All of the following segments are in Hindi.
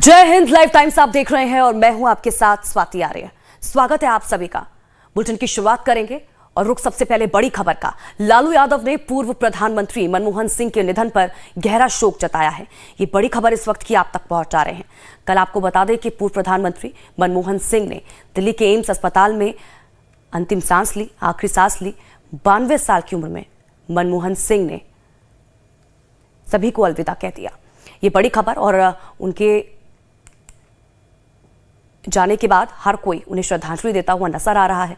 जय हिंद। लाइव टाइम्स आप देख रहे हैं और मैं हूं आपके साथ स्वाति आर्य। स्वागत है आप सभी का। बुलेटिन की शुरुआत करेंगे और रुख सबसे पहले बड़ी खबर का। लालू यादव ने पूर्व प्रधानमंत्री मनमोहन सिंह के निधन पर गहरा शोक जताया है। ये बड़ी खबर इस वक्त की आप तक पहुंचा रहे हैं। कल आपको बता दें कि पूर्व प्रधानमंत्री मनमोहन सिंह ने दिल्ली के एम्स अस्पताल में अंतिम सांस ली, आखिरी सांस ली। 92 साल की उम्र में मनमोहन सिंह ने सभी को अलविदा कह दिया। ये बड़ी खबर और उनके जाने के बाद हर कोई उन्हें श्रद्धांजलि देता हुआ नजर आ रहा है।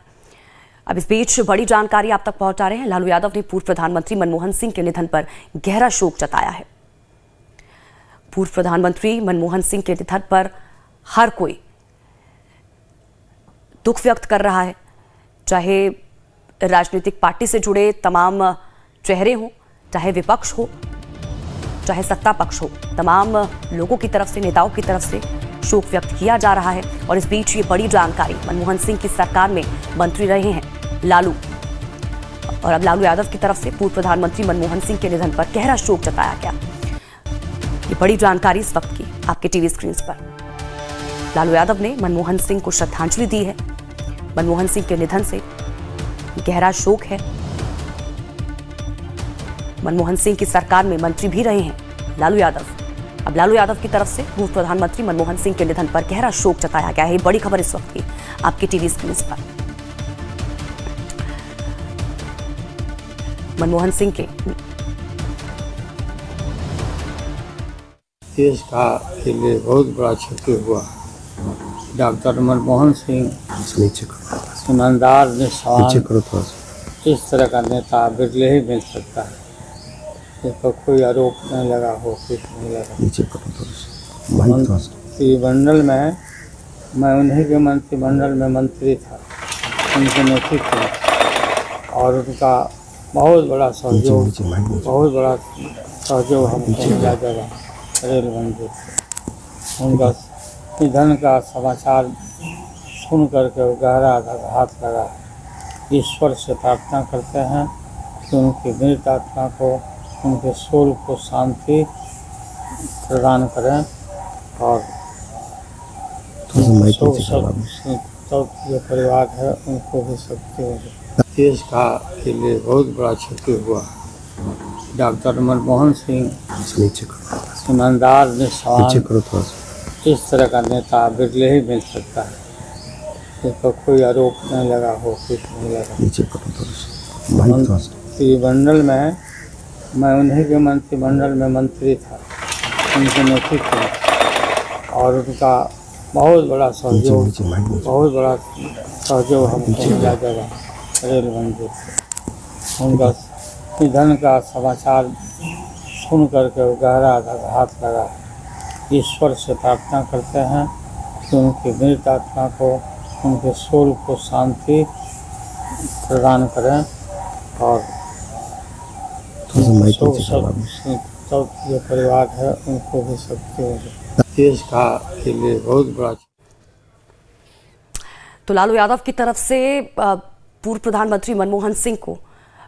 अब इस बीच बड़ी जानकारी आप तक पहुंचा रहे हैं। लालू यादव ने पूर्व प्रधानमंत्री मनमोहन सिंह के निधन पर गहरा शोक जताया है। पूर्व प्रधानमंत्री मनमोहन सिंह के निधन पर हर कोई दुख व्यक्त कर रहा है, चाहे राजनीतिक पार्टी से जुड़े तमाम चेहरे हों, चाहे विपक्ष हो, चाहे सत्ता पक्ष हो। तमाम लोगों की तरफ से, नेताओं की तरफ से शोक व्यक्त किया जा रहा है। और इस बीच ये बड़ी जानकारी, मनमोहन सिंह की सरकार में मंत्री रहे हैं लालू, और अब लालू यादव की तरफ से पूर्व प्रधानमंत्री मनमोहन सिंह के निधन पर गहरा शोक जताया गया। ये बड़ी जानकारी इस वक्त की आपके टीवी स्क्रीन पर। लालू यादव ने मनमोहन सिंह को श्रद्धांजलि दी है। मनमोहन सिंह के निधन से गहरा शोक है। मनमोहन सिंह की सरकार में मंत्री भी रहे हैं लालू यादव। अब लालू यादव की तरफ से पूर्व प्रधानमंत्री मनमोहन सिंह के निधन पर गहरा शोक जताया गया है। बड़ी खबर इस वक्त की आपके टीवी स्क्रीन पर। मनमोहन सिंह के देश का के लिए बहुत बड़ा क्षति हुआ। डॉक्टर मनमोहन सिंह ईमानदार, निस्वार्थ, इस तरह का नेता बिरले ही मिल सकता है। इस पर कोई आरोप नहीं लगा हो, कुछ नहीं लगा। मंत्रिमंडल में मैं उन्हीं के मंत्रिमंडल में मंत्री था, उनके नेतृत्व में, और उनका बहुत बड़ा सहयोग हमको मिला जगह रेल मंदिर से। उनका निधन का समाचार सुन करके गहरा आघात लगा। ईश्वर से प्रार्थना करते हैं कि उनकी मृत आत्मा को, उनके सोल को शांति प्रदान करें, और जो परिवार है उनको भी शक्ति हो जाए। देश का के लिए बहुत बड़ा क्षति हुआ। डॉक्टर मनमोहन सिंह ईमानदार, निस्वार्थ, इस तरह का नेता बिरले ही मिल सकता है। इस पर कोई आरोप नहीं लगा हो, कुछ नहीं लगा। मंत्रिमंडल में मैं उन्हीं के मंत्रिमंडल में मंत्री था, उनके नेतृत्व में, और उनका बहुत बड़ा सहयोग हमको मिला जगह रेल मंदिर से। उनका निधन का समाचार सुन करके गहरा आघात लगा। ईश्वर से प्रार्थना करते हैं कि उनकी मृत आत्मा को, उनके सोल को शांति प्रदान करें, और जो परिवार है उनको भी शक्ति हो जाए। देश का के लिए बहुत बड़ा। तो लालू यादव की तरफ से पूर्व प्रधानमंत्री मनमोहन सिंह को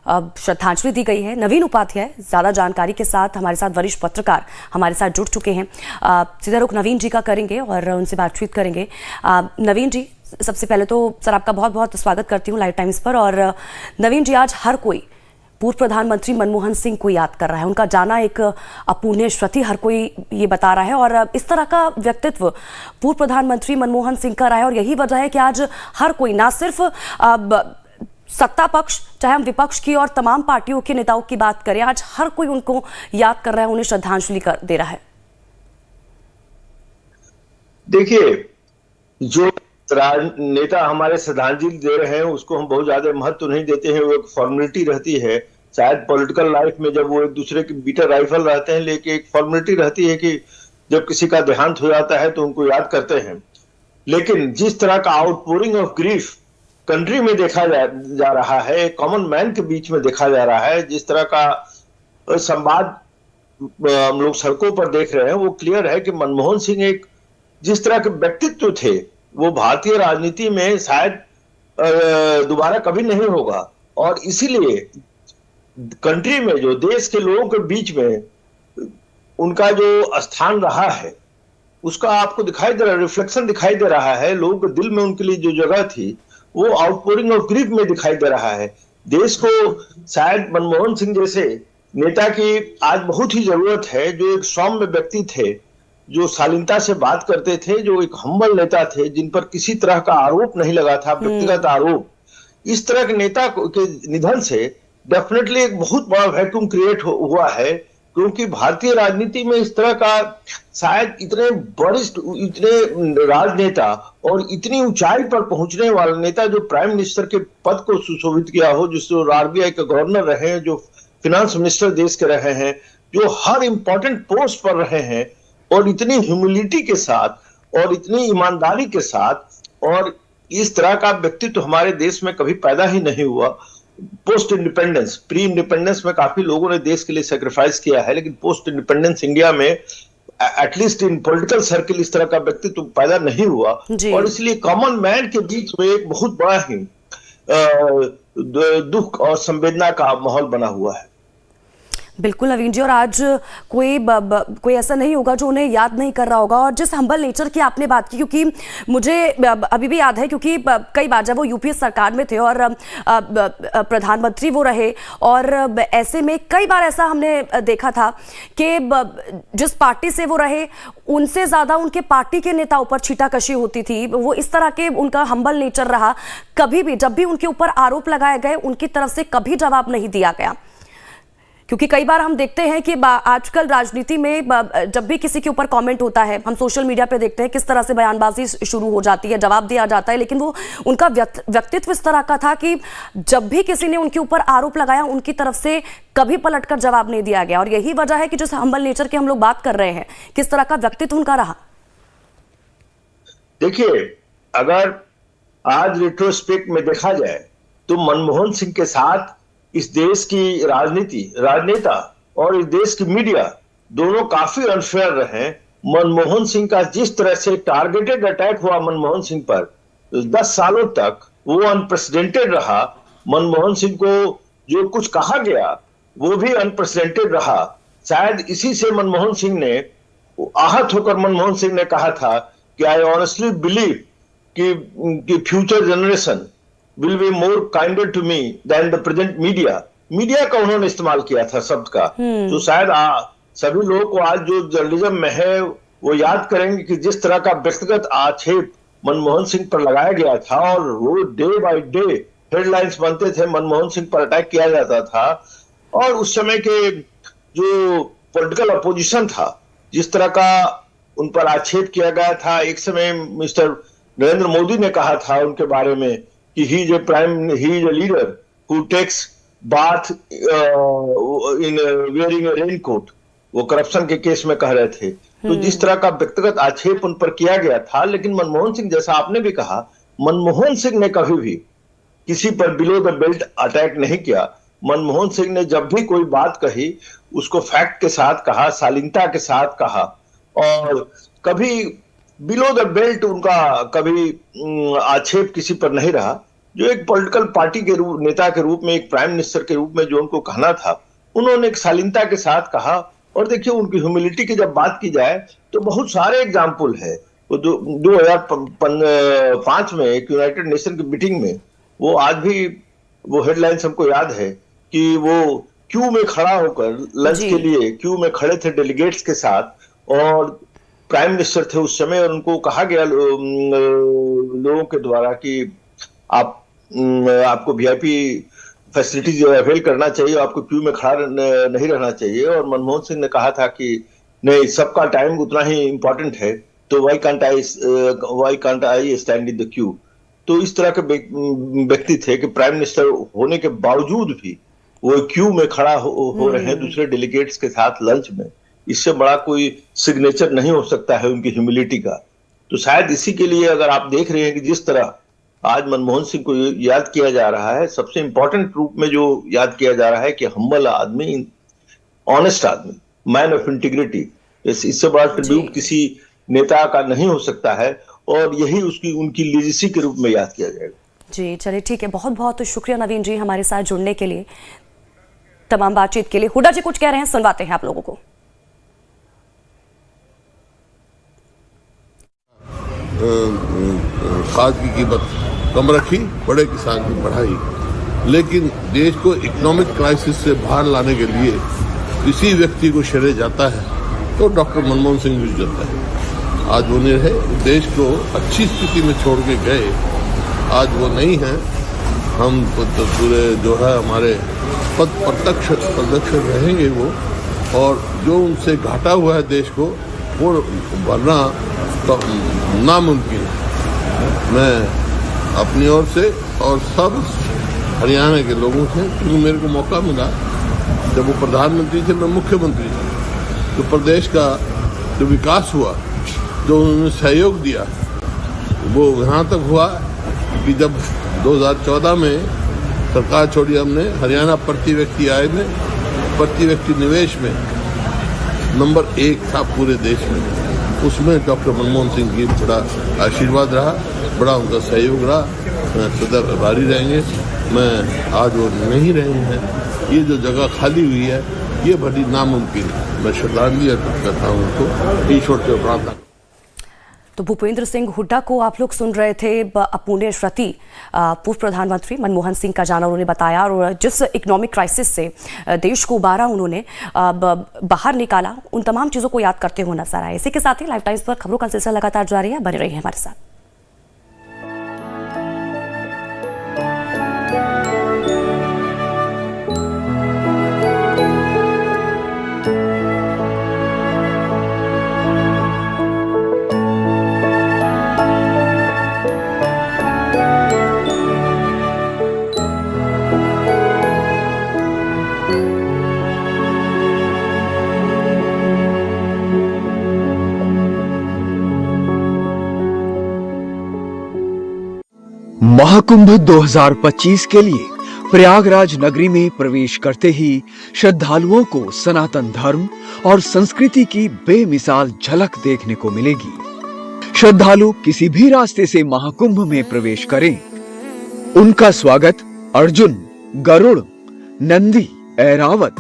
श्रद्धांजलि दी गई है। नवीन उपाध्याय ज्यादा जानकारी के साथ हमारे साथ, वरिष्ठ पत्रकार हमारे साथ जुड़ चुके हैं। सीधा रुख नवीन जी का करेंगे और उनसे बातचीत करेंगे। नवीन जी, सबसे पहले तो सर आपका बहुत बहुत स्वागत करती हूँ लाइव टाइम्स पर। और नवीन जी, आज हर कोई पूर्व प्रधानमंत्री मनमोहन सिंह को याद कर रहा है। उनका जाना एक अपूर्णीय क्षति हर कोई ये बता रहा है, और इस तरह का व्यक्तित्व पूर्व प्रधानमंत्री मनमोहन सिंह का रहा है। और यही वजह है कि आज हर कोई, ना सिर्फ सत्ता पक्ष, चाहे हम विपक्ष की और तमाम पार्टियों के नेताओं की बात करें, आज हर कोई उनको याद कर रहा है, उन्हें श्रद्धांजलि दे रहा है। देखिए, जो नेता हमारे श्रद्धांजलि दे रहे हैं उसको हम बहुत ज्यादा महत्व नहीं देते हैं। वो एक फॉर्मेलिटी रहती है। शायद पॉलिटिकल लाइफ में जब वो एक दूसरे के बीटर राइफल रहते हैं, लेकिन एक फॉर्मेलिटी रहती है कि जब किसी का देहांत हो जाता है तो उनको याद करते हैं। लेकिन जिस तरह का आउटपोरिंग ऑफ ग्रीफ कंट्री में देखा जा रहा है, कॉमन मैन के बीच में देखा जा रहा है, जिस तरह का संवाद हम लोग सड़कों पर देख रहे हैं, वो क्लियर है कि मनमोहन सिंह एक जिस तरह के व्यक्तित्व थे, वो भारतीय राजनीति में शायद दोबारा कभी नहीं होगा। और इसीलिए कंट्री में, जो देश के लोगों के बीच में उनका जो स्थान रहा है, उसका आपको दिखाई दे रहा है, रिफ्लेक्शन दिखाई दे रहा है। लोगों के दिल में उनके लिए जो जगह थी वो आउटपोरिंग ऑफ ग्रीफ में दिखाई दे रहा है। देश को शायद मनमोहन सिंह जैसे नेता की आज बहुत ही जरूरत है, जो एक सौम्य व्यक्ति थे, जो शालीनता से बात करते थे, जो एक हम्बल नेता थे, जिन पर किसी तरह का आरोप नहीं लगा था, व्यक्तिगत आरोप। इस तरह के नेता के निधन से डेफिनेटली एक बहुत बड़ा वैक्यूम क्रिएट हुआ है, क्योंकि भारतीय राजनीति में इस तरह का शायद इतने वरिष्ठ, इतने राजनेता और इतनी ऊंचाई पर पहुंचने वाला नेता जो प्राइम मिनिस्टर के पद को सुशोभित किया हो, जिसको आरबीआई के गवर्नर रहे हैं, जो फिनांस मिनिस्टर देश के रहे हैं, जो हर इंपॉर्टेंट पोस्ट पर रहे हैं, और इतनी ह्यूमिलिटी के साथ और इतनी ईमानदारी के साथ, और इस तरह का व्यक्तित्व हमारे देश में कभी पैदा ही नहीं हुआ। पोस्ट इंडिपेंडेंस, प्री इंडिपेंडेंस में काफी लोगों ने देश के लिए सेक्रीफाइस किया है, लेकिन पोस्ट इंडिपेंडेंस इंडिया में एटलीस्ट इन पॉलिटिकल सर्किल इस तरह का व्यक्तित्व पैदा नहीं हुआ, और इसलिए कॉमन मैन के बीच में एक बहुत बड़ा ही दुख और संवेदना का माहौल बना हुआ है। बिल्कुल नवीन जी, और आज कोई ऐसा नहीं होगा जो उन्हें याद नहीं कर रहा होगा। और जिस हम्बल नेचर की आपने बात की, क्योंकि मुझे अभी भी याद है, क्योंकि कई बार जब वो यूपीए सरकार में थे और प्रधानमंत्री वो रहे, और ऐसे में कई बार ऐसा हमने देखा था कि जिस पार्टी से वो रहे उनसे ज्यादा उनके पार्टी के नेताओं पर छीटाकशी होती थी। वो इस तरह के उनका हम्बल नेचर रहा। कभी भी जब भी उनके ऊपर आरोप लगाए गए, उनकी तरफ से कभी जवाब नहीं दिया गया। क्योंकि कई बार हम देखते हैं कि आजकल राजनीति में जब भी किसी के ऊपर कमेंट होता है, हम सोशल मीडिया पे देखते हैं किस तरह से बयानबाजी शुरू हो जाती है, जवाब दिया जाता है, लेकिन वो उनका व्यक्तित्व इस तरह का था कि जब भी किसी ने उनके ऊपर आरोप लगाया, उनकी तरफ से कभी पलटकर जवाब नहीं दिया गया। और यही वजह है कि जिस हम्बल नेचर की हम लोग बात कर रहे हैं, किस तरह का व्यक्तित्व उनका रहा। देखिए, अगर आज रिट्रोस्पेक्ट में देखा जाए तो मनमोहन सिंह के साथ इस देश की राजनेता और इस देश की मीडिया दोनों काफी अनफेयर रहे। मनमोहन सिंह का जिस तरह से टारगेटेड अटैक हुआ मनमोहन सिंह पर 10 सालों तक, वो अनप्रेसिडेंटेड रहा। मनमोहन सिंह को जो कुछ कहा गया वो भी अनप्रेसिडेंटेड रहा। शायद इसी से मनमोहन सिंह ने आहत होकर मनमोहन सिंह ने कहा था कि आई ऑनेस्टली बिलीव कि future generation will be more kinder to me than the present media। Media का उन्होंने इस्तेमाल किया था शब्द का। तो शायद सभी लोगों को आज जो जर्नलिज्म में है वो याद करेंगे कि जिस तरह का व्यक्तिगत आक्षेप मनमोहन सिंह पर लगाया गया था, और वो डे बाय डे हेडलाइंस बनते थे, मनमोहन सिंह पर अटैक किया जाता था। और उस समय के जो पॉलिटिकल अपोजिशन था, जिस तरह का उन पर आक्षेप किया गया था। एक समय मिस्टर नरेंद्र मोदी ने कहा था उनके बारे में कि he is a leader who takes bath in wearing a raincoat। वो करप्शन के केस में कह रहे थे। तो जिस तरह का व्यक्तिगत आक्षेप उन पर किया गया था, लेकिन मनमोहन सिंह, जैसा आपने भी कहा, मनमोहन सिंह ने कभी भी किसी पर बिलो द बेल्ट अटैक नहीं किया। मनमोहन सिंह ने जब भी कोई बात कही उसको फैक्ट के साथ कहा, शालीनता के साथ कहा, और कभी बिलो द बेल्ट उनका कभी आक्षेप किसी पर नहीं रहा। जो एक पॉलिटिकल पार्टी के नेता के रूप में, एक प्राइम मिनिस्टर के रूप में जो उनको कहना था, उन्होंने एक शालीनता के साथ कहा। और देखिए, उनकी ह्यूमिलिटी की जब बात की जाए तो बहुत सारे एग्जाम्पल है। वो 2005 में एक यूनाइटेड नेशन की मीटिंग में, वो आज भी वो हेडलाइंस हमको याद है कि वो क्यू में खड़ा होकर लंच के लिए क्यू में खड़े थे डेलीगेट्स के साथ, और प्राइम मिनिस्टर थे उस समय, और उनको कहा गया लोगों के द्वारा कि आपको वीआईपी फैसिलिटीज अवेल करना चाहिए, आपको क्यू में खड़ा नहीं रहना चाहिए। और मनमोहन सिंह ने कहा था कि नहीं, सबका टाइम उतना ही इंपॉर्टेंट है, तो why can't I stand in the Q. तो इस तरह के व्यक्ति थे कि प्राइम मिनिस्टर होने के बावजूद भी वो क्यू में खड़ा हो रहे हैं दूसरे डेलीगेट्स के साथ लंच में। इससे बड़ा कोई सिग्नेचर नहीं हो सकता है उनकी ह्यूमिलिटी का। तो शायद इसी के लिए अगर आप देख रहे हैं कि जिस तरह आज मनमोहन सिंह को याद किया जा रहा है, सबसे इंपॉर्टेंट रूप में जो याद किया जा रहा है कि हम्बल आदमी, ऑनेस्ट आदमी, मैन ऑफ इंटीग्रिटी, इससे बड़ा ट्रिब्यूट किसी नेता का नहीं हो सकता है, और यही उनकी लीजेसी के रूप में याद किया जाएगा। जी चलिए, ठीक है, बहुत बहुत शुक्रिया नवीन जी हमारे साथ जुड़ने के लिए, तमाम बातचीत के लिए। हुड्डा जी कुछ कह रहे हैं, सुनवाते हैं आप लोगों को। खाद की कीमत कम रखी, बड़े किसान की बढ़ाई। लेकिन देश को इकोनॉमिक क्राइसिस से बाहर लाने के लिए किसी व्यक्ति को श्रेय जाता है तो डॉक्टर मनमोहन सिंह भी जाता है। आज वो नहीं रहे, देश को अच्छी स्थिति में छोड़ के गए, आज वो नहीं है। हम पूरे जो है हमारे पद प्रत्यक्ष रहेंगे वो, और जो उनसे घाटा हुआ है देश को वो भरना तो नामुमकिन है। मैं अपनी ओर से और सब हरियाणा के लोगों से, क्योंकि मेरे को मौका मिला जब वो प्रधानमंत्री थे, मैं मुख्यमंत्री था, तो प्रदेश का जो विकास हुआ, जो उन्होंने सहयोग दिया, वो यहाँ तक हुआ कि जब 2014 में सरकार छोड़ी हमने, हरियाणा प्रति व्यक्ति आय में, प्रति व्यक्ति निवेश में नंबर 1 था पूरे देश में। उसमें डॉक्टर मनमोहन सिंह की बड़ा आशीर्वाद रहा, बड़ा उनका सहयोग रहा। सदैव आभारी रहेंगे। मैं आज वो नहीं रहे हैं, ये जो जगह खाली हुई है ये बड़ी नामुमकिन है। मैं श्रद्धांजलि अर्पित करता हूँ उनको, ईश्वर से प्रार्थना। तो भूपेंद्र सिंह हुड्डा को आप लोग सुन रहे थे। पुण्य श्रुति पूर्व प्रधानमंत्री मनमोहन सिंह का जाना उन्होंने बताया, और जिस इकोनॉमिक क्राइसिस से देश को उबारा उन्होंने, बाहर निकाला, उन तमाम चीज़ों को याद करते हुए नजर आए। इसी के साथ ही लाइव टाइम्स पर खबरों का सिलसिला लगातार जारी है, बने रहिए हमारे साथ। महाकुंभ 2025 के लिए प्रयागराज नगरी में प्रवेश करते ही श्रद्धालुओं को सनातन धर्म और संस्कृति की बेमिसाल झलक देखने को मिलेगी। श्रद्धालु किसी भी रास्ते से महाकुंभ में प्रवेश करें, उनका स्वागत अर्जुन, गरुड़, नंदी, ऐरावत,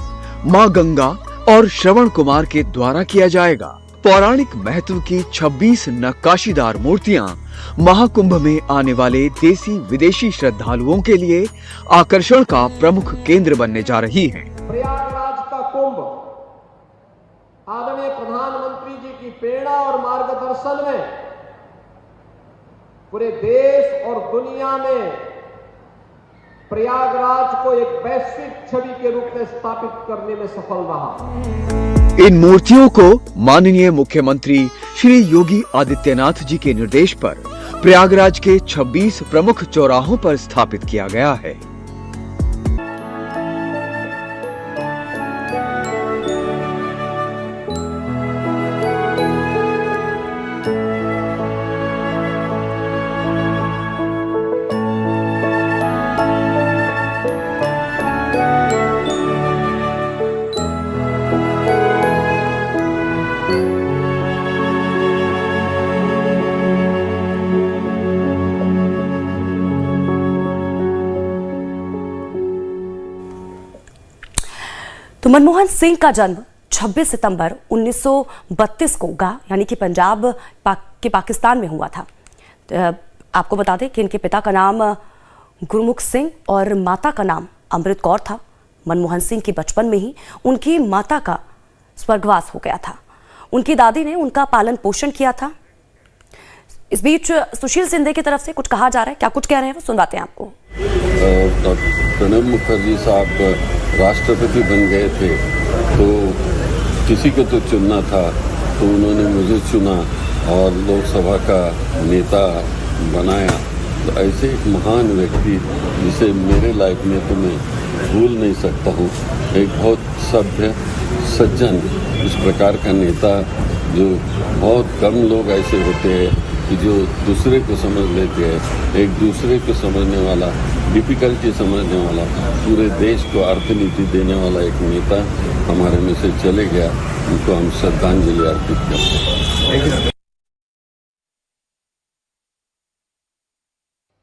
मां गंगा और श्रवण कुमार के द्वारा किया जाएगा। पौराणिक महत्व की 26 नक्काशीदार मूर्तियां महाकुंभ में आने वाले देसी विदेशी श्रद्धालुओं के लिए आकर्षण का प्रमुख केंद्र बनने जा रही हैं। प्रयागराज का कुंभ आदरणीय प्रधानमंत्री जी की प्रेरणा और मार्गदर्शन में पूरे देश और दुनिया में प्रयागराज को एक वैश्विक छवि के रूप में स्थापित करने में सफल रहा। इन मूर्तियों को माननीय मुख्यमंत्री श्री योगी आदित्यनाथ जी के निर्देश पर प्रयागराज के 26 प्रमुख चौराहों पर स्थापित किया गया है। तो मनमोहन सिंह का जन्म 26 सितंबर 1932 को गा यानी कि पंजाब के पाकिस्तान में हुआ था। तो आपको बता दें कि इनके पिता का नाम गुरमुख सिंह और माता का नाम अमृत कौर था। मनमोहन सिंह के बचपन में ही उनकी माता का स्वर्गवास हो गया था। उनकी दादी ने उनका पालन पोषण किया था। इस बीच सुशील सिंधे की तरफ से कुछ कहा जा रहा है, क्या कुछ कह रहे हैं वो सुनवाते हैं आपको। प्रणब मुखर्जी साहब राष्ट्रपति बन गए थे तो किसी को तो चुनना था, तो उन्होंने मुझे चुना और लोकसभा का नेता बनाया। तो ऐसे एक महान व्यक्ति जिसे मेरे लाइफ में तो मैं भूल नहीं सकता हूँ, एक बहुत सभ्य सज्जन, इस प्रकार का नेता जो बहुत कम लोग ऐसे होते हैं कि जो दूसरे को समझ लेते हैं, एक दूसरे को समझने वाला, डिफिकल्टी समझने वाला, पूरे देश को अर्थनीति देने वाला एक नेता हमारे में से चले गया। उनको हम श्रद्धांजलि अर्पित करते हैं।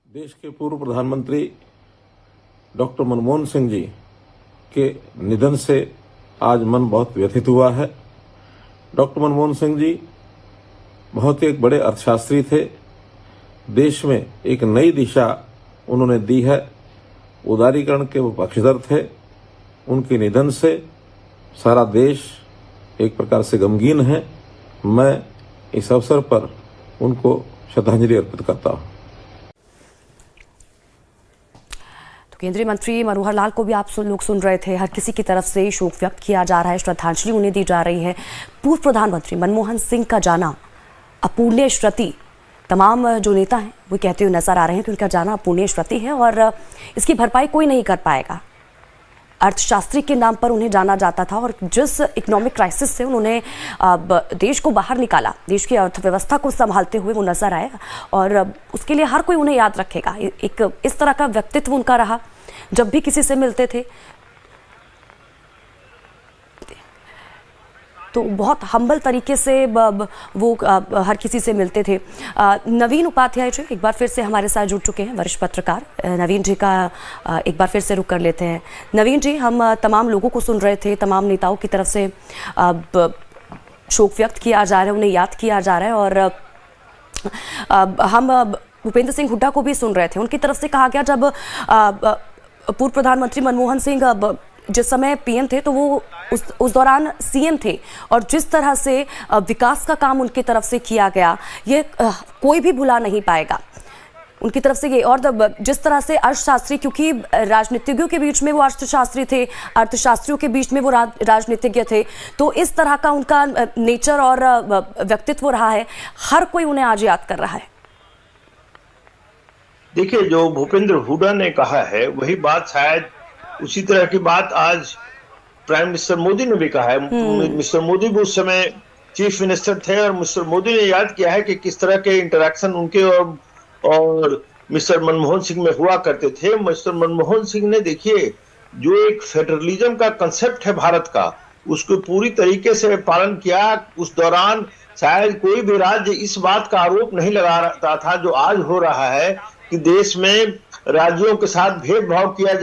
देश के पूर्व प्रधानमंत्री डॉक्टर मनमोहन सिंह जी के निधन से आज मन बहुत व्यथित हुआ है। डॉक्टर मनमोहन सिंह जी बहुत एक बड़े अर्थशास्त्री थे, देश में एक नई दिशा उन्होंने दी है। उदारीकरण के वो पक्षधर थे। उनके निधन से सारा देश एक प्रकार से गमगीन है। मैं इस अवसर पर उनको श्रद्धांजलि अर्पित करता हूँ। तो केंद्रीय मंत्री मनोहर लाल को भी आप लोग सुन रहे थे। हर किसी की तरफ से शोक व्यक्त किया जा रहा है, श्रद्धांजलि उन्हें दी जा रही है। पूर्व प्रधानमंत्री मनमोहन सिंह का जाना अपूर्णीय क्षति, तमाम जो नेता हैं वो कहते हुए नजर आ रहे हैं कि उनका जाना अपूर्णीय क्षति है और इसकी भरपाई कोई नहीं कर पाएगा। अर्थशास्त्री के नाम पर उन्हें जाना जाता था और जिस इकोनॉमिक क्राइसिस से उन्होंने देश को बाहर निकाला, देश की अर्थव्यवस्था को संभालते हुए वो नजर आए और उसके लिए हर कोई उन्हें याद रखेगा। एक इस तरह का व्यक्तित्व उनका रहा। जब भी किसी से मिलते थे तो बहुत हम्बल तरीके से वो हर किसी से मिलते थे। नवीन उपाध्याय जी एक बार फिर से हमारे साथ जुड़ चुके हैं, वरिष्ठ पत्रकार। नवीन जी का एक बार फिर से रुख कर लेते हैं। नवीन जी, हम तमाम लोगों को सुन रहे थे, तमाम नेताओं की तरफ से शोक व्यक्त किया जा रहा है, उन्हें याद किया जा रहा है और हम भूपेंद्र सिंह हुड्डा को भी सुन रहे थे। उनकी तरफ से कहा गया, जब पूर्व प्रधानमंत्री मनमोहन सिंह जिस समय पीएम थे तो वो उस दौरान सीएम थे और जिस तरह से विकास का काम उनकी तरफ से किया गया ये कोई भी भुला नहीं पाएगा उनकी तरफ से ये। और जिस तरह से अर्थशास्त्री, क्योंकि राजनीतिज्ञों के बीच में वो अर्थशास्त्री थे, अर्थशास्त्रियों के बीच में वो राजनीतिज्ञ थे, तो इस तरह का उनका नेचर और व्यक्तित्व रहा है। हर कोई उन्हें आज याद कर रहा है। देखिए, जो भूपेंद्र हुड्डा ने कहा है वही बात, शायद उसी तरह की बात आज प्राइम मिनिस्टर मोदी ने भी कहा है। मिस्टर मोदी भी उस समय चीफ मिनिस्टर थे और मिस्टर मोदी ने याद किया है कि किस तरह के इंटरेक्शन उनके और मिस्टर मनमोहन सिंह में हुआ करते थे। मिस्टर मनमोहन सिंह ने, देखिए, जो एक फेडरलिज्म का कंसेप्ट है भारत का, उसको पूरी तरीके से पालन किया। उस दौरान शायद कोई भी राज्य इस बात का आरोप नहीं लगा रहा था जो आज हो रहा है कि देश में राज्यों के साथ भेदभाव किया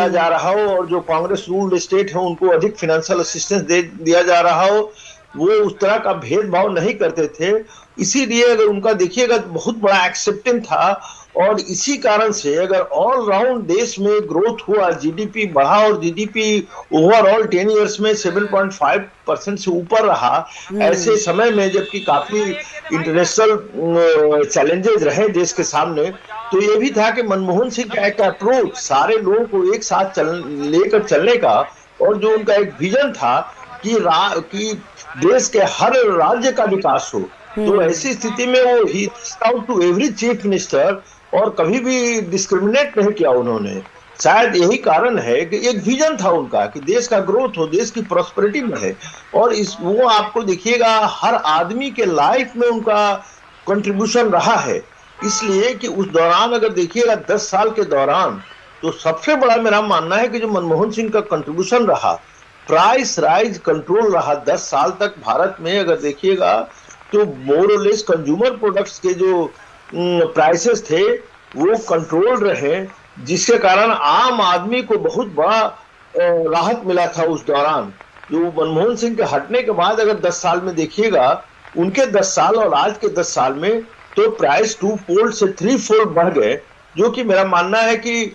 जा रहा हो और जो कांग्रेस रूल्ड स्टेट है उनको अधिक फाइनेंशियल असिस्टेंस दिया जा रहा हो। वो उस तरह का भेदभाव नहीं करते थे। इसीलिए अगर उनका देखिएगा तो बहुत बड़ा एक्सेप्टेंस था और इसी कारण से अगर ऑल राउंड देश में ग्रोथ हुआ, जीडीपी बढ़ा और जीडीपी ओवरऑल 10 इयर्स में 7.5% से ऊपर रहा, ऐसे समय में जबकि काफी इंटरनेशनल चैलेंजेस रहे देश के सामने, तो ये भी था कि मनमोहन सिंह का एक अप्रोच सारे लोगों को एक साथ लेकर चलने का और जो उनका एक विजन था कि देश के हर राज्य का विकास हो, तो ऐसी स्थिति में वो ही out to every chief minister और कभी भी डिस्क्रिमिनेट नहीं किया उन्होंने। शायद यही कारण है कि एक विजन था उनका कि देश का ग्रोथ हो, देश की प्रॉस्पेरिटी में है और वो आपको देखिएगा हर आदमी के लाइफ में उनका कंट्रीब्यूशन रहा है। इसलिए कि उस दौरान अगर देखिएगा 10 साल के दौरान, तो सबसे बड़ा मेरा मानना है कि जो मनमोहन सिंह का कंट्रीब्यूशन रहा, प्राइस राइज कंट्रोल रहा 10 साल तक भारत में। अगर देखिएगा तो मोर और लेस कंज्यूमर प्रोडक्ट्स के जो प्राइसेस थे वो कंट्रोल रहे, जिसके कारण आम आदमी को बहुत बड़ा राहत मिला था उस दौरान। जो मनमोहन सिंह के हटने के बाद अगर 10 साल में देखिएगा, उनके 10 साल और आज के 10 साल में तो प्राइस 2 फोल्ड से 3 फोल्ड बढ़ गए, जो कि मेरा मानना है कि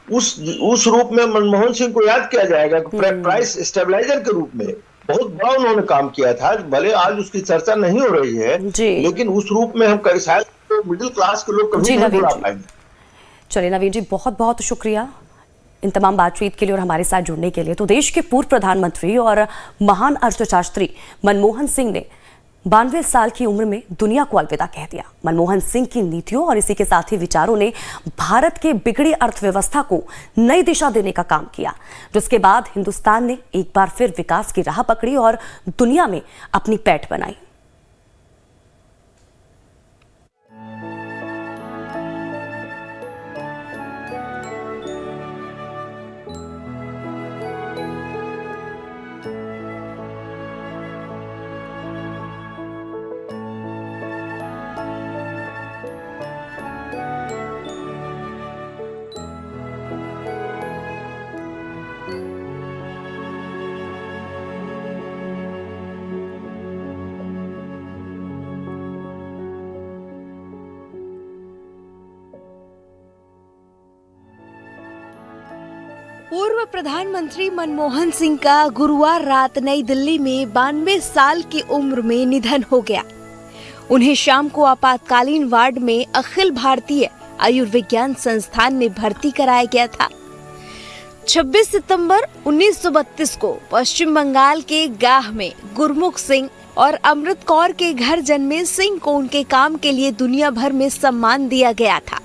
उस रूप में मनमोहन सिंह को याद किया जाएगा। प्राइस स्टेबलाइजर के रूप में बहुत बड़ा उन्होंने काम किया था। भले आज उसकी चर्चा नहीं हो रही है, लेकिन उस रूप में हम शायद तो मिडिल क्लास के लोग कभी नहीं भुला पाएंगे। चलिए नवीन जी, बहुत बहुत शुक्रिया इन तमाम बातचीत के लिए और हमारे साथ जुड़ने के लिए। तो देश के पूर्व प्रधानमंत्री और महान अर्थशास्त्री मनमोहन सिंह ने 92 साल की उम्र में दुनिया को अलविदा कह दिया। मनमोहन सिंह की नीतियों और इसी के साथ ही विचारों ने भारत के बिगड़ी अर्थव्यवस्था को नई दिशा देने का काम किया, जिसके बाद हिंदुस्तान ने एक बार फिर विकास की राह पकड़ी और दुनिया में अपनी पैठ बनाई। पूर्व प्रधानमंत्री मनमोहन सिंह का गुरुवार रात नई दिल्ली में 92 साल की उम्र में निधन हो गया। उन्हें शाम को आपातकालीन वार्ड में अखिल भारतीय आयुर्विज्ञान संस्थान में भर्ती कराया गया था। 26 सितंबर 1932 को पश्चिम बंगाल के गाह में गुरमुख सिंह और अमृत कौर के घर जन्मे सिंह को उनके काम के लिए दुनिया भर में सम्मान दिया गया था,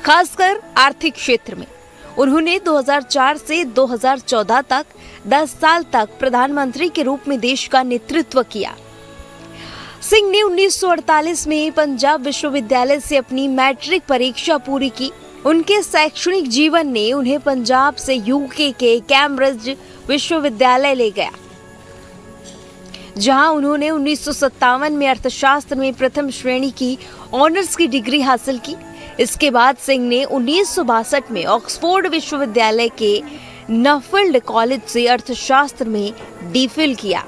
खासकर आर्थिक क्षेत्र में। उन्होंने 2004 से 2014 तक 10 साल तक प्रधानमंत्री के रूप में देश का नेतृत्व किया। सिंह ने 1948 में पंजाब विश्वविद्यालय से अपनी मैट्रिक परीक्षा पूरी की। उनके शैक्षणिक जीवन ने उन्हें पंजाब से यूके के कैम्ब्रिज विश्वविद्यालय ले गया, जहां उन्होंने 1957 में अर्थशास्त्र में प्रथम श्रेणी की ऑनर्स की डिग्री हासिल की। इसके बाद सिंह ने 1962 में ऑक्सफोर्ड विश्वविद्यालय के नफील्ड कॉलेज से अर्थशास्त्र में डीफिल किया।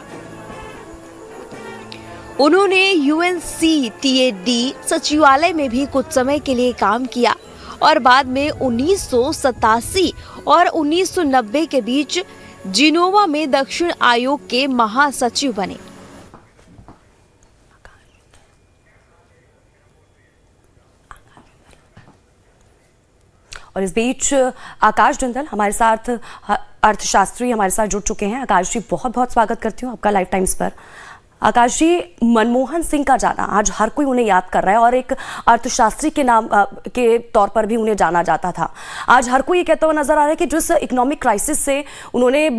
उन्होंने UNCTAD सचिवालय में भी कुछ समय के लिए काम किया और बाद में 1987 और 1990 के बीच जिनोवा में दक्षिण आयोग के महासचिव बने। और इस बीच आकाश जिंदल हमारे साथ अर्थशास्त्री हमारे साथ जुड़ चुके हैं। आकाश जी, बहुत बहुत स्वागत करती हूँ आपका लाइफ टाइम्स पर। आकाश जी, मनमोहन सिंह का जाना आज हर कोई उन्हें याद कर रहा है और एक अर्थशास्त्री के नाम के तौर पर भी उन्हें जाना जाता था। आज हर कोई ये कहता हुआ नजर आ रहा है कि जिस इकोनॉमिक क्राइसिस से उन्होंने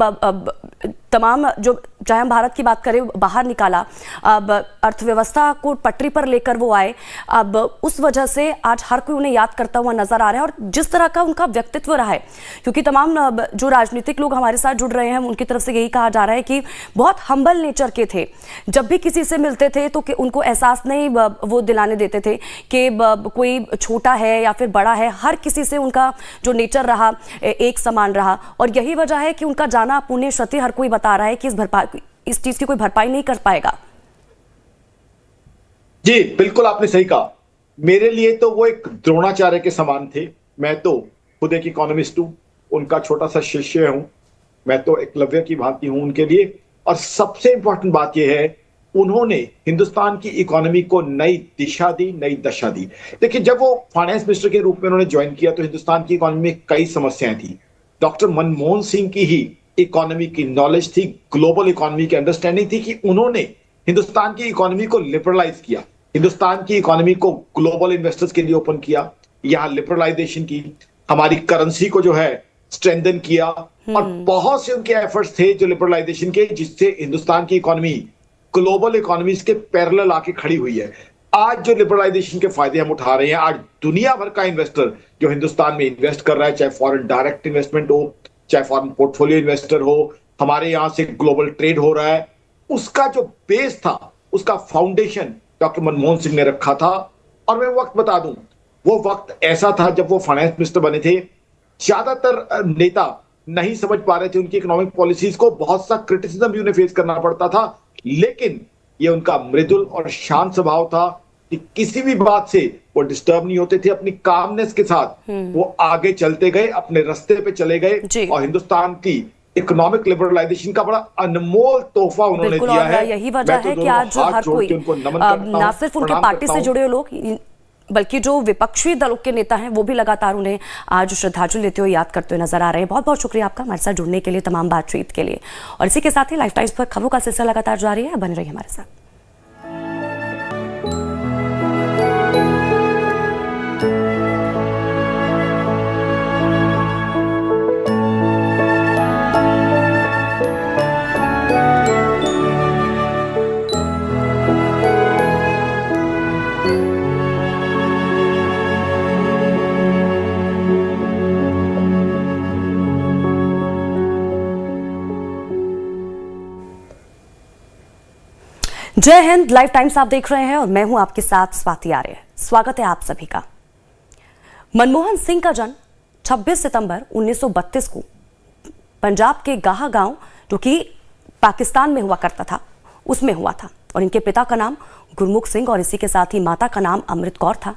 तमाम जो चाहे हम भारत की बात करें बाहर निकाला, अब अर्थव्यवस्था को पटरी पर लेकर वो आए, अब उस वजह से आज हर कोई उन्हें याद करता हुआ नजर आ रहा है। और जिस तरह का उनका व्यक्तित्व रहा है, क्योंकि तमाम जो राजनीतिक लोग हमारे साथ जुड़ रहे हैं उनकी तरफ से यही कहा जा रहा है कि बहुत हम्बल नेचर के थे। जब भी किसी से मिलते थे तो उनको एहसास नहीं वो दिलाने देते थे कि कोई छोटा है या फिर बड़ा है, हर किसी से उनका जो नेचर रहा एक समान रहा। और यही वजह है कि उनका जाना पुण्य क्षति हर कोई बता रहा है कि इस चीज की कोई भरपाई नहीं कर पाएगा। जी बिल्कुल, आपने सही कहा। मेरे लिए तो वो एक द्रोणाचार्य के समान थे। मैं तो खुद एक इकोनॉमिस्ट हूं, उनका छोटा सा शिष्य हूं। मैं तो एकलव्य की भांति हूं उनके लिए। और सबसे इंपॉर्टेंट बात यह है, उन्होंने हिंदुस्तान की इकोनॉमी को नई दिशा दी, नई दशा दी। देखिए, जब वो फाइनेंस मिनिस्टर के रूप में उन्होंने ज्वाइन किया तो हिंदुस्तान की इकोनॉमी में कई समस्याएं थी। डॉक्टर मनमोहन सिंह की ही इकोनॉमी की नॉलेज थी, ग्लोबल इकोनॉमी की अंडरस्टैंडिंग थी कि उन्होंने हिंदुस्तान की इकोनॉमी को लिबरलाइज किया, हिंदुस्तान की इकोनॉमी को ग्लोबल इन्वेस्टर्स के लिए ओपन किया, यहां लिबरलाइजेशन की, हमारी करेंसी को जो है स्ट्रेंथन किया। और बहुत से उनके एफर्ट्स थे जो लिबरलाइजेशन के, जिससे हिंदुस्तान की इकोनॉमी ग्लोबल इकोनॉमीज के पैरेलल आके खड़ी हुई है। आज जो लिबरलाइजेशन के फायदे हम उठा रहे हैं, आज दुनिया भर का इन्वेस्टर जो हिंदुस्तान में इन्वेस्ट कर रहा है, चाहे फॉरेन डायरेक्ट इन्वेस्टमेंट हो, चाहे फॉरेन पोर्टफोलियो इन्वेस्टर हो, हमारे यहां से ग्लोबल ट्रेड हो रहा है, उसका जो बेस था, उसका फाउंडेशन डॉक्टर मनमोहन सिंह ने रखा था। और मैं वक्त बता दूं, वो वक्त ऐसा था जब वो फाइनेंस मिनिस्टर बने थे। ज्यादातर नेता नहीं समझ पा रहे थे उनकी इकोनॉमिक पॉलिसीज को, बहुत सा क्रिटिसिज्म भी उन्हें फेस करना पड़ता था। लेकिन ये उनका मृदुल और शांत स्वभाव था कि किसी भी बात से वो डिस्टर्ब नहीं होते थे। अपनी कामनेस के साथ वो आगे चलते गए, अपने रास्ते पे चले गए और हिंदुस्तान की इकोनॉमिक लिबरलाइजेशन का बड़ा अनमोल तोहफा उन्होंने दिया है। यही वजह है कि आज हर कोई ना सिर्फ उनके पार्टी से जुड़े लोग बल्कि जो विपक्षी दलों के नेता हैं वो भी लगातार उन्हें आज श्रद्धांजलि लेते हुए याद करते हुए नजर आ रहे हैं। बहुत बहुत शुक्रिया आपका हमारे साथ जुड़ने के लिए, तमाम बातचीत के लिए। और इसी के साथ ही लाइफ टाइम्स पर खबरों का सिलसिला लगातार जारी है, बने रहिए हमारे साथ। जय हिंद, लाइव टाइम्स आप देख रहे हैं और मैं हूं आपके साथ स्वाति आर्य। स्वागत है आप सभी का। मनमोहन सिंह का जन्म 26 सितंबर 1932 को पंजाब के गाह गांव, जो कि पाकिस्तान में हुआ करता था, उसमें हुआ था। और इनके पिता का नाम गुरमुख सिंह और इसी के साथ ही माता का नाम अमृत कौर था।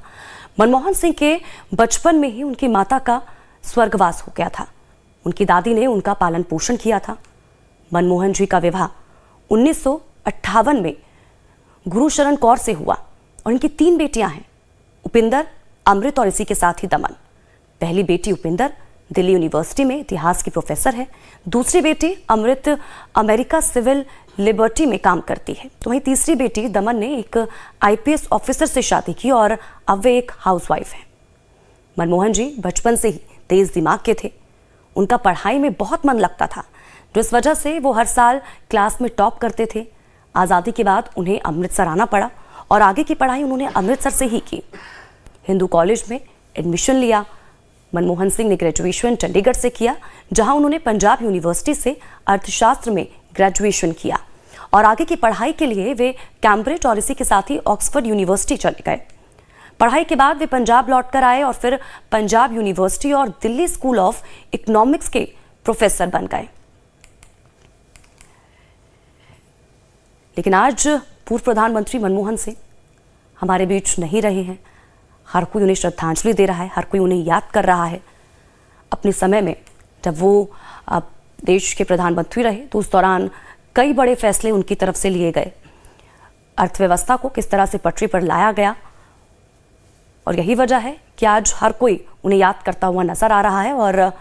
मनमोहन सिंह के बचपन में ही उनकी माता का स्वर्गवास हो गया था। उनकी दादी ने उनका पालन पोषण किया था। मनमोहन जी का विवाह 1958 में गुरुशरण कौर से हुआ और इनकी 3 बेटियां हैं, उपिंदर, अमृत और इसी के साथ ही दमन। पहली बेटी उपिंदर दिल्ली यूनिवर्सिटी में इतिहास की प्रोफेसर है। दूसरी बेटी अमृत अमेरिका सिविल लिबर्टी में काम करती है। तो वहीं तीसरी बेटी दमन ने एक IPS ऑफिसर से शादी की और अब वे एक हाउसवाइफ हैं। मनमोहन जी बचपन से ही तेज दिमाग के थे। उनका पढ़ाई में बहुत मन लगता था, जिस वजह से वो हर साल क्लास में टॉप करते थे। आज़ादी के बाद उन्हें अमृतसर आना पड़ा और आगे की पढ़ाई उन्होंने अमृतसर से ही की। हिंदू कॉलेज में एडमिशन लिया। मनमोहन सिंह ने ग्रेजुएशन चंडीगढ़ से किया, जहां उन्होंने पंजाब यूनिवर्सिटी से अर्थशास्त्र में ग्रेजुएशन किया और आगे की पढ़ाई के लिए वे कैम्ब्रिज और इसी के साथ ही ऑक्सफोर्ड यूनिवर्सिटी चले गए। पढ़ाई के बाद वे पंजाब लौटकर आए और फिर पंजाब यूनिवर्सिटी और दिल्ली स्कूल ऑफ इकोनॉमिक्स के प्रोफेसर बन गए। लेकिन आज पूर्व प्रधानमंत्री मनमोहन सिंह हमारे बीच नहीं रहे हैं। हर कोई उन्हें श्रद्धांजलि दे रहा है, हर कोई उन्हें याद कर रहा है। अपने समय में जब वो देश के प्रधानमंत्री रहे तो उस दौरान कई बड़े फैसले उनकी तरफ से लिए गए। अर्थव्यवस्था को किस तरह से पटरी पर लाया गया और यही वजह है कि आज हर कोई उन्हें याद करता हुआ नजर आ रहा है। और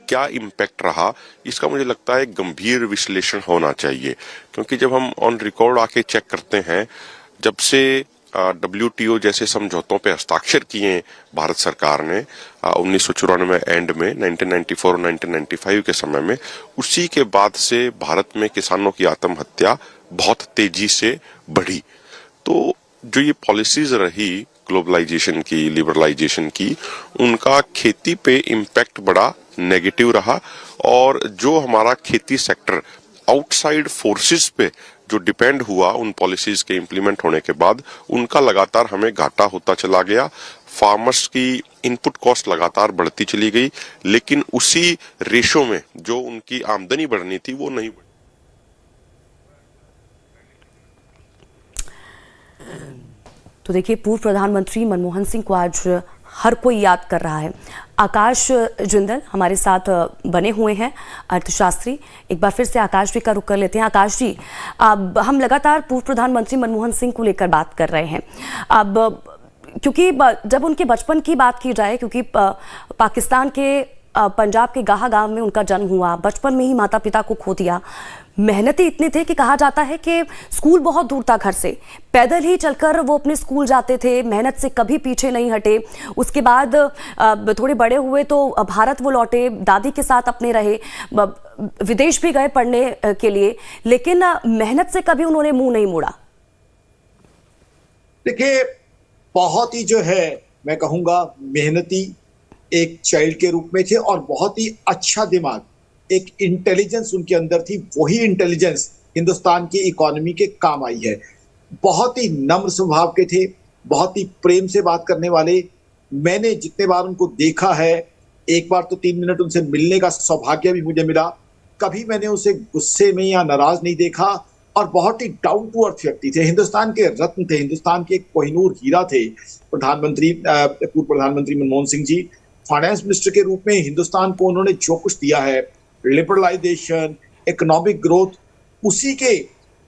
क्या इम्पैक्ट रहा, इसका मुझे लगता है गंभीर विश्लेषण होना चाहिए, क्योंकि जब हम ऑन रिकॉर्ड आके चेक करते हैं, जब से WTO जैसे समझौतों पे हस्ताक्षर किए भारत सरकार ने 1994 एंड में, 1994 और 1995 के समय में, उसी के बाद से भारत में किसानों की आत्महत्या बहुत तेजी से बढ़ी। तो जो ये पॉलिसीज रही ग्लोबलाइजेशन की, लिबरलाइजेशन की, उनका खेती पे इम्पैक्ट बड़ा नेगेटिव रहा और जो हमारा खेती सेक्टर आउटसाइड फोर्सेस पे जो डिपेंड हुआ उन पॉलिसीज के इम्प्लीमेंट होने के बाद, उनका लगातार हमें घाटा होता चला गया। फार्मर्स की इनपुट कॉस्ट लगातार बढ़ती चली गई, लेकिन उसी रेशो में जो उनकी आमदनी बढ़नी थी वो नहीं बढ़ी। तो देखिए, पूर्व प्रधानमंत्री मनमोहन सिंह को आज हर कोई याद कर रहा है। आकाश जिंदल हमारे साथ बने हुए हैं, अर्थशास्त्री। एक बार फिर से आकाश जी का रुख कर लेते हैं। आकाश जी, अब हम लगातार पूर्व प्रधानमंत्री मनमोहन सिंह को लेकर बात कर रहे हैं। अब क्योंकि जब उनके बचपन की बात की जाए, क्योंकि पाकिस्तान के पंजाब के गाहा गांव में उनका जन्म हुआ, बचपन में ही माता पिता को खो दिया। मेहनती इतने थे कि कहा जाता है कि स्कूल बहुत दूर था घर से, पैदल ही चलकर वो अपने स्कूल जाते थे, मेहनत से कभी पीछे नहीं हटे। उसके बाद थोड़े बड़े हुए तो भारत वो लौटे, दादी के साथ अपने रहे, विदेश भी गए पढ़ने के लिए, लेकिन मेहनत से कभी उन्होंने मुंह नहीं मोड़ा। देखिए, बहुत ही जो है मैं कहूंगा मेहनती एक चाइल्ड के रूप में थे और बहुत ही अच्छा दिमाग, एक इंटेलिजेंस उनके अंदर थी। वही इंटेलिजेंस हिंदुस्तान की इकोनॉमी के काम आई है। बहुत ही नम्र स्वभाव के थे, बहुत ही प्रेम से बात करने वाले। मैंने जितने बार उनको देखा है, एक बार तो 3 मिनट उनसे मिलने का सौभाग्य भी मुझे मिला। कभी मैंने उसे गुस्से में या नाराज नहीं देखा और बहुत ही डाउन टू अर्थ व्यक्ति थे। हिंदुस्तान के रत्न थे, हिंदुस्तान के कोहिनूर हीरा थे पूर्व प्रधानमंत्री मनमोहन सिंह जी। फाइनेंस मिनिस्टर के रूप में हिंदुस्तान को उन्होंने जो कुछ दिया है, लिबरलाइजेशन, इकोनॉमिक ग्रोथ, उसी के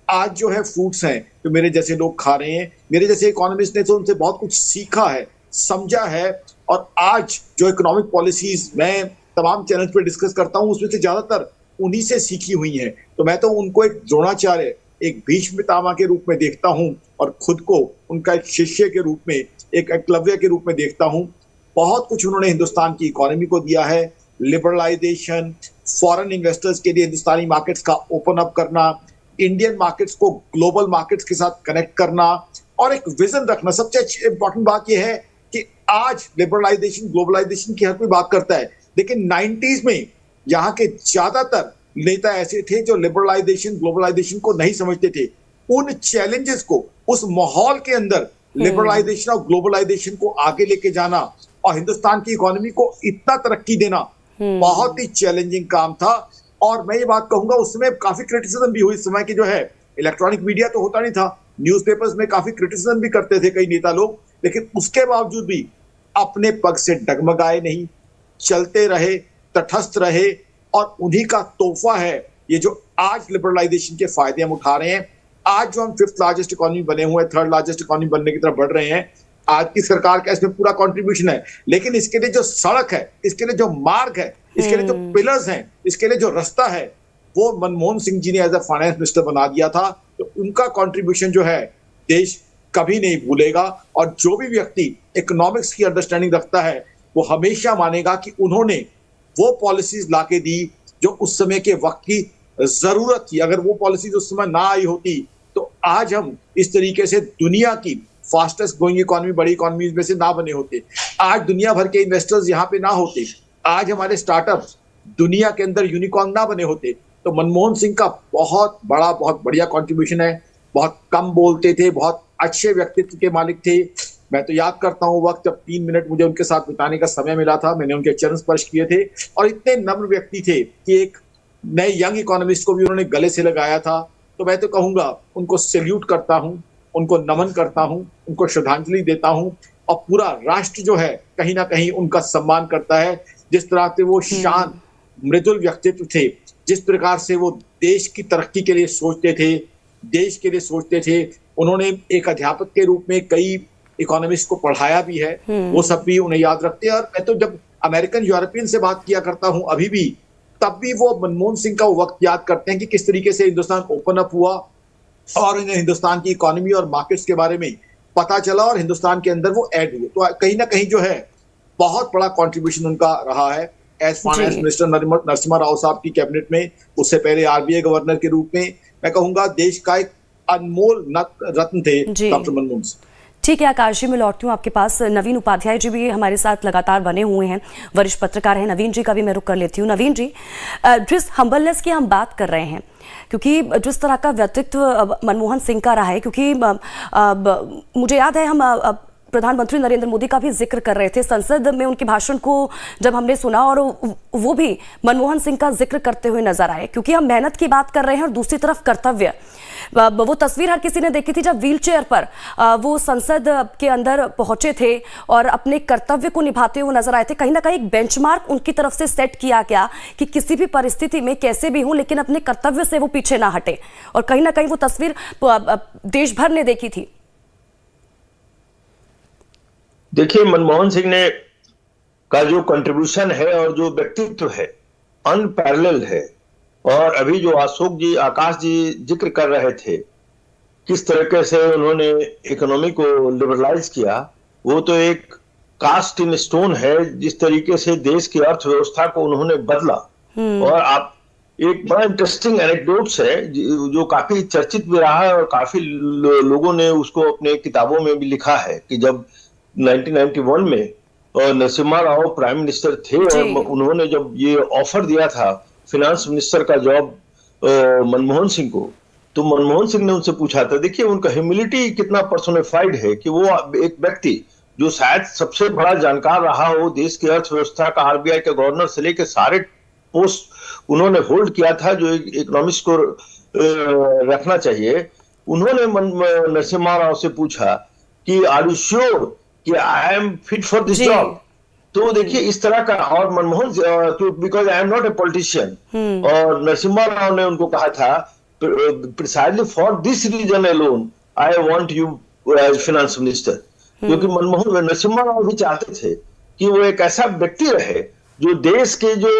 आज जो है फ्रूट्स हैं जो मेरे जैसे लोग खा रहे हैं। मेरे जैसे इकोनॉमिस्ट ने तो उनसे बहुत कुछ सीखा है, समझा है। और आज जो इकोनॉमिक पॉलिसीज मैं तमाम चैनल पे डिस्कस करता हूं, उसमें से ज्यादातर उन्हीं से सीखी हुई हैं। तो मैं तो उनको एक द्रोणाचार्य, एक भीष्म पितामह के रूप में देखता हूं और खुद को उनका एक शिष्य के रूप में, एक एकलव्य के रूप में देखता हूं। बहुत कुछ उन्होंने हिंदुस्तान की इकोनॉमी को दिया है। लिबरलाइजेशन, फॉरेन इन्वेस्टर्स के लिए हिंदुस्तानी मार्केट्स का ओपन अप करना, इंडियन मार्केट्स को ग्लोबल मार्केट्स के साथ कनेक्ट करना और एक विजन रखना। सबसे इंपॉर्टेंट बात यह है कि आज लिबरलाइजेशन, ग्लोबलाइजेशन की हर कोई बात करता है, लेकिन 90s में यहाँ के ज्यादातर नेता ऐसे थे जो लिबरलाइजेशन, ग्लोबलाइजेशन को नहीं समझते थे। उन चैलेंजेस को, उस माहौल के अंदर लिबरलाइजेशन और ग्लोबलाइजेशन को आगे लेके जाना और हिंदुस्तान की इकोनॉमी को इतना तरक्की देना बहुत ही चैलेंजिंग काम था। और मैं ये बात कहूंगा, उसमें काफी क्रिटिसिज्म भी हुई। इस समय की जो है इलेक्ट्रॉनिक मीडिया तो होता नहीं था, न्यूज़पेपर्स में काफी क्रिटिसिज्म भी करते थे कई नेता लोग, लेकिन उसके बावजूद भी अपने पग से डगमगाए नहीं, चलते रहे, तटस्थ रहे, और उन्हीं का तोहफा है ये जो आज लिबरलाइजेशन के फायदे हम उठा रहे हैं। आज जो हम 5th लार्जेस्ट इकोनॉमी बने हुए हैं, 3rd लार्जेस्ट इकोनॉमी बनने की तरफ बढ़ रहे हैं, आज की सरकार का इसमें पूरा कंट्रीब्यूशन है। लेकिन इसके लिए जो सड़क है, इसके लिए जो मार्ग है, इसके लिए जो पिलर्स हैं, इसके लिए जो रास्ता है, वो मनमोहन सिंह जी ने एज अ फाइनेंस मिनिस्टर बना दिया था। तो उनका कंट्रीब्यूशन जो है देश कभी नहीं भूलेगा। और जो भी व्यक्ति इकोनॉमिक्स की अंडरस्टैंडिंग रखता है वो हमेशा मानेगा कि उन्होंने वो पॉलिसीज लाके दी जो उस समय के वक्त की जरूरत थी। अगर वो पॉलिसीज उस समय ना आई होती तो आज हम इस तरीके से दुनिया की फास्टेस्ट ग्रोइंग इकोनॉमी, बड़ी इकोनॉमीज में से ना बने होते। आज दुनिया भर के इन्वेस्टर्स यहाँ पे ना होते। आज हमारे स्टार्टअप्स दुनिया के अंदर यूनिकॉर्न ना बने होते। तो मनमोहन सिंह का बहुत बड़ा, बहुत बढ़िया कंट्रीब्यूशन है। बहुत कम बोलते थे, बहुत अच्छे व्यक्तित्व के मालिक थे। मैं तो याद करता हूँ वक्त जब 3 मिनट मुझे उनके साथ बिताने का समय मिला था, मैंने उनके चरण स्पर्श किए थे। और इतने नम्र व्यक्ति थे कि एक नए यंग इकोनॉमिस्ट को भी उन्होंने गले से लगाया था। तो मैं तो कहूंगा उनको सैल्यूट करता हूँ, उनको नमन करता हूँ, उनको श्रद्धांजलि देता हूँ। और पूरा राष्ट्र जो है कहीं ना कहीं उनका सम्मान करता है। जिस तरह से वो शांत, मृदुल व्यक्तित्व थे, जिस प्रकार से वो देश की तरक्की के लिए सोचते थे, देश के लिए सोचते थे। उन्होंने एक अध्यापक के रूप में कई इकोनॉमिस्ट को पढ़ाया भी है, वो सब भी उन्हें याद रखते हैं। और मैं तो जब अमेरिकन यूरोपियन से बात किया करता हूँ अभी भी, तब भी वो मनमोहन सिंह का वो वक्त याद करते हैं कि किस तरीके से हिंदुस्तान ओपन अप हुआ और इन्हें हिंदुस्तान की इकोनॉमी और मार्केट्स के बारे में पता चला और हिंदुस्तान के अंदर वो ऐड हुए। तो कहीं ना कहीं जो है बहुत बड़ा कंट्रीब्यूशन उनका रहा है as finance minister Narasimha Rao साहब की कैबिनेट में, उससे पहले आरबीआई गवर्नर के रूप में। मैं कहूंगा देश का एक अनमोल रत्न थे डॉक्टर मनमोहन सिंह। ठीक है आकाश जी, मैं लौटती हूँ आपके पास। नवीन उपाध्याय जी भी हमारे साथ लगातार बने हुए हैं, वरिष्ठ पत्रकार हैं। नवीन जी का भी मैं रुख कर लेती हूँ। नवीन जी, जिस हम्बलनेस की हम बात कर रहे हैं, क्योंकि जिस तरह का व्यक्तित्व मनमोहन सिंह का रहा है, क्योंकि मुझे याद है हम प्रधानमंत्री नरेंद्र मोदी का भी जिक्र कर रहे थे संसद में, उनके भाषण को जब हमने सुना और वो भी मनमोहन सिंह का जिक्र करते हुए नजर आए। क्योंकि हम मेहनत की बात कर रहे हैं और दूसरी तरफ कर्तव्य। वो तस्वीर हर किसी ने देखी थी जब व्हीलचेयर पर वो संसद के अंदर पहुंचे थे और अपने कर्तव्य को निभाते हुए नजर आए थे। कहीं ना कहीं एक बेंचमार्क उनकी तरफ से सेट किया गया कि किसी भी परिस्थिति में कैसे भी हो, लेकिन अपने कर्तव्य से वो पीछे ना हटे। और कहीं ना कहीं वो तस्वीर देश भर ने देखी थी। देखिए, मनमोहन सिंह ने का जो कंट्रीब्यूशन है और जो व्यक्तित्व है अनपैरेलल्ड है। और अभी जो आकाश जी जिक्र कर रहे थे, किस तरीके से उन्होंने इकोनॉमी को लिबरलाइज किया, वो तो एक कास्ट इन स्टोन है। जिस तरीके से देश की अर्थव्यवस्था को उन्होंने बदला। और आप एक बड़ा इंटरेस्टिंग एनेक्डोट्स है जो काफी चर्चित भी रहा है और काफी लोगों ने उसको अपने किताबों में भी लिखा है कि जब 1991 में नरसिम्हा राव प्राइम मिनिस्टर थे और उन्होंने जब ये ऑफर दिया था फिनांस मिनिस्टर का जॉब मनमोहन सिंह को, तो मनमोहन सिंह ने उनसे पूछा था, देखिए उनका ह्यूमिलिटी कितना पर्सोनिफाइड है कि वो एक व्यक्ति जो शायद सबसे बड़ा जानकार रहा हो देश की अर्थव्यवस्था का, आरबीआई के गवर्नर से लेकर सारे पोस्ट उन्होंने होल्ड किया था जो इकोनॉमिक्स को रखना चाहिए। उन्होंने नरसिम्हा राव से पूछा कि आर यू श्योर कि I am fit for this job. तो देखिए इस तरह का, और Manmohan because I am not a politician, और नरसिम्हा राव ने उनको कहा था precisely for this reason alone I want you as finance minister. क्योंकि नरसिम्हा राव भी चाहते थे कि वो एक ऐसा व्यक्ति रहे जो देश के जो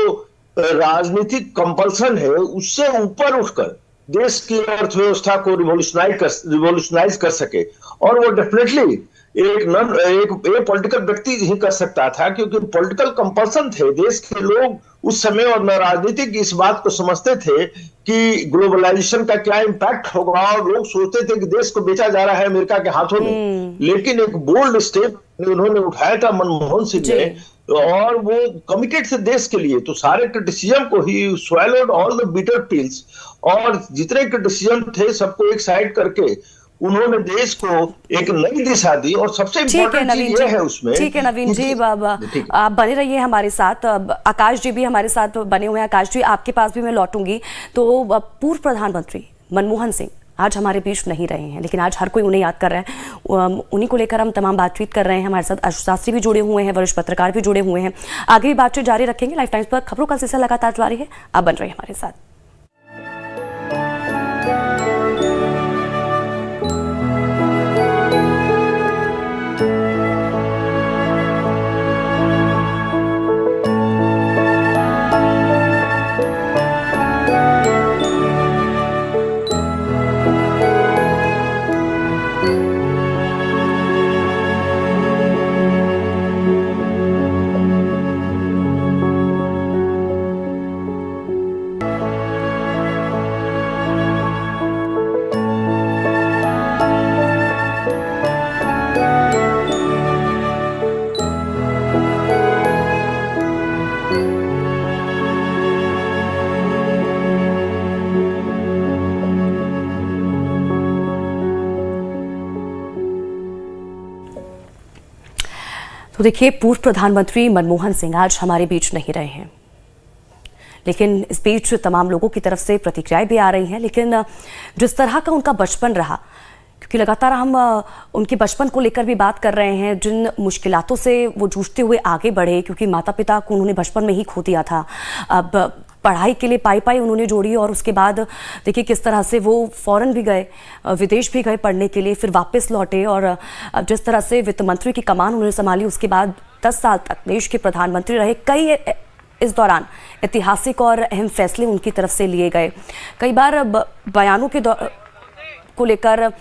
राजनीतिक कंपल्सन है उससे ऊपर उठकर देश की अर्थव्यवस्था को रिवोल्यूशनाइज कर सके। और वो डेफिनेटली एक पॉलिटिकल व्यक्ति ही कर सकता था, क्योंकि पॉलिटिकल कंपल्सन थे। देश के लोग उस समय और राजनीतिक इस बात को समझते थे कि ग्लोबलाइजेशन का क्या इम्पैक्ट होगा, और लोग सोचते थे कि देश को बेचा जा रहा है अमेरिका के हाथों में। लेकिन एक बोल्ड स्टेप उन्होंने उठाया था मनमोहन सिंह ने, और वो कमिटेड थे देश के लिए। तो सारे क्रिटिसिज्म को ही स्वैलोड ऑल द बिटर पिल्स, और जितने क्रिटिसिज्म थे सबको एक साइड करके उन्होंने देश को एक नई दिशा दी। और सबसे इम्पोर्टेंट चीज ये है उसमें। ठीक है नवीन जी, आप बने रहिए हमारे साथ। आकाश जी भी हमारे साथ बने हुए हैं। आकाश जी, आपके पास भी मैं लौटूंगी। तो पूर्व प्रधानमंत्री मनमोहन सिंह आज हमारे बीच नहीं रहे हैं, लेकिन आज हर कोई उन्हें याद कर रहा है। उन्हीं को लेकर हम तमाम बातचीत कर रहे हैं। हमारे साथ आशु शास्त्री भी जुड़े हुए हैं, वरिष्ठ पत्रकार भी जुड़े हुए हैं। आगे भी बातचीत जारी रखेंगे। लाइफ टाइम्स पर खबरों का सिलसिला लगातार जारी है, आप बन रहे हैं हमारे साथ। तो देखिए, पूर्व प्रधानमंत्री मनमोहन सिंह आज हमारे बीच नहीं रहे हैं, लेकिन इस बीच तमाम लोगों की तरफ से प्रतिक्रियाएं भी आ रही हैं। लेकिन जिस तरह का उनका बचपन रहा, क्योंकि लगातार हम उनके बचपन को लेकर भी बात कर रहे हैं, जिन मुश्किलातों से वो जूझते हुए आगे बढ़े, क्योंकि माता पिता को उन्होंने बचपन में ही खो दिया था। अब पढ़ाई के लिए पाई उन्होंने जोड़ी और उसके बाद देखिए किस तरह से वो फॉरेन भी गए, विदेश भी गए पढ़ने के लिए, फिर वापस लौटे और जिस तरह से वित्त मंत्री की कमान उन्होंने संभाली, उसके बाद 10 साल तक देश के प्रधानमंत्री रहे। कई इस दौरान ऐतिहासिक और अहम फैसले उनकी तरफ से लिए गए। कई बार बयानों के को लेकर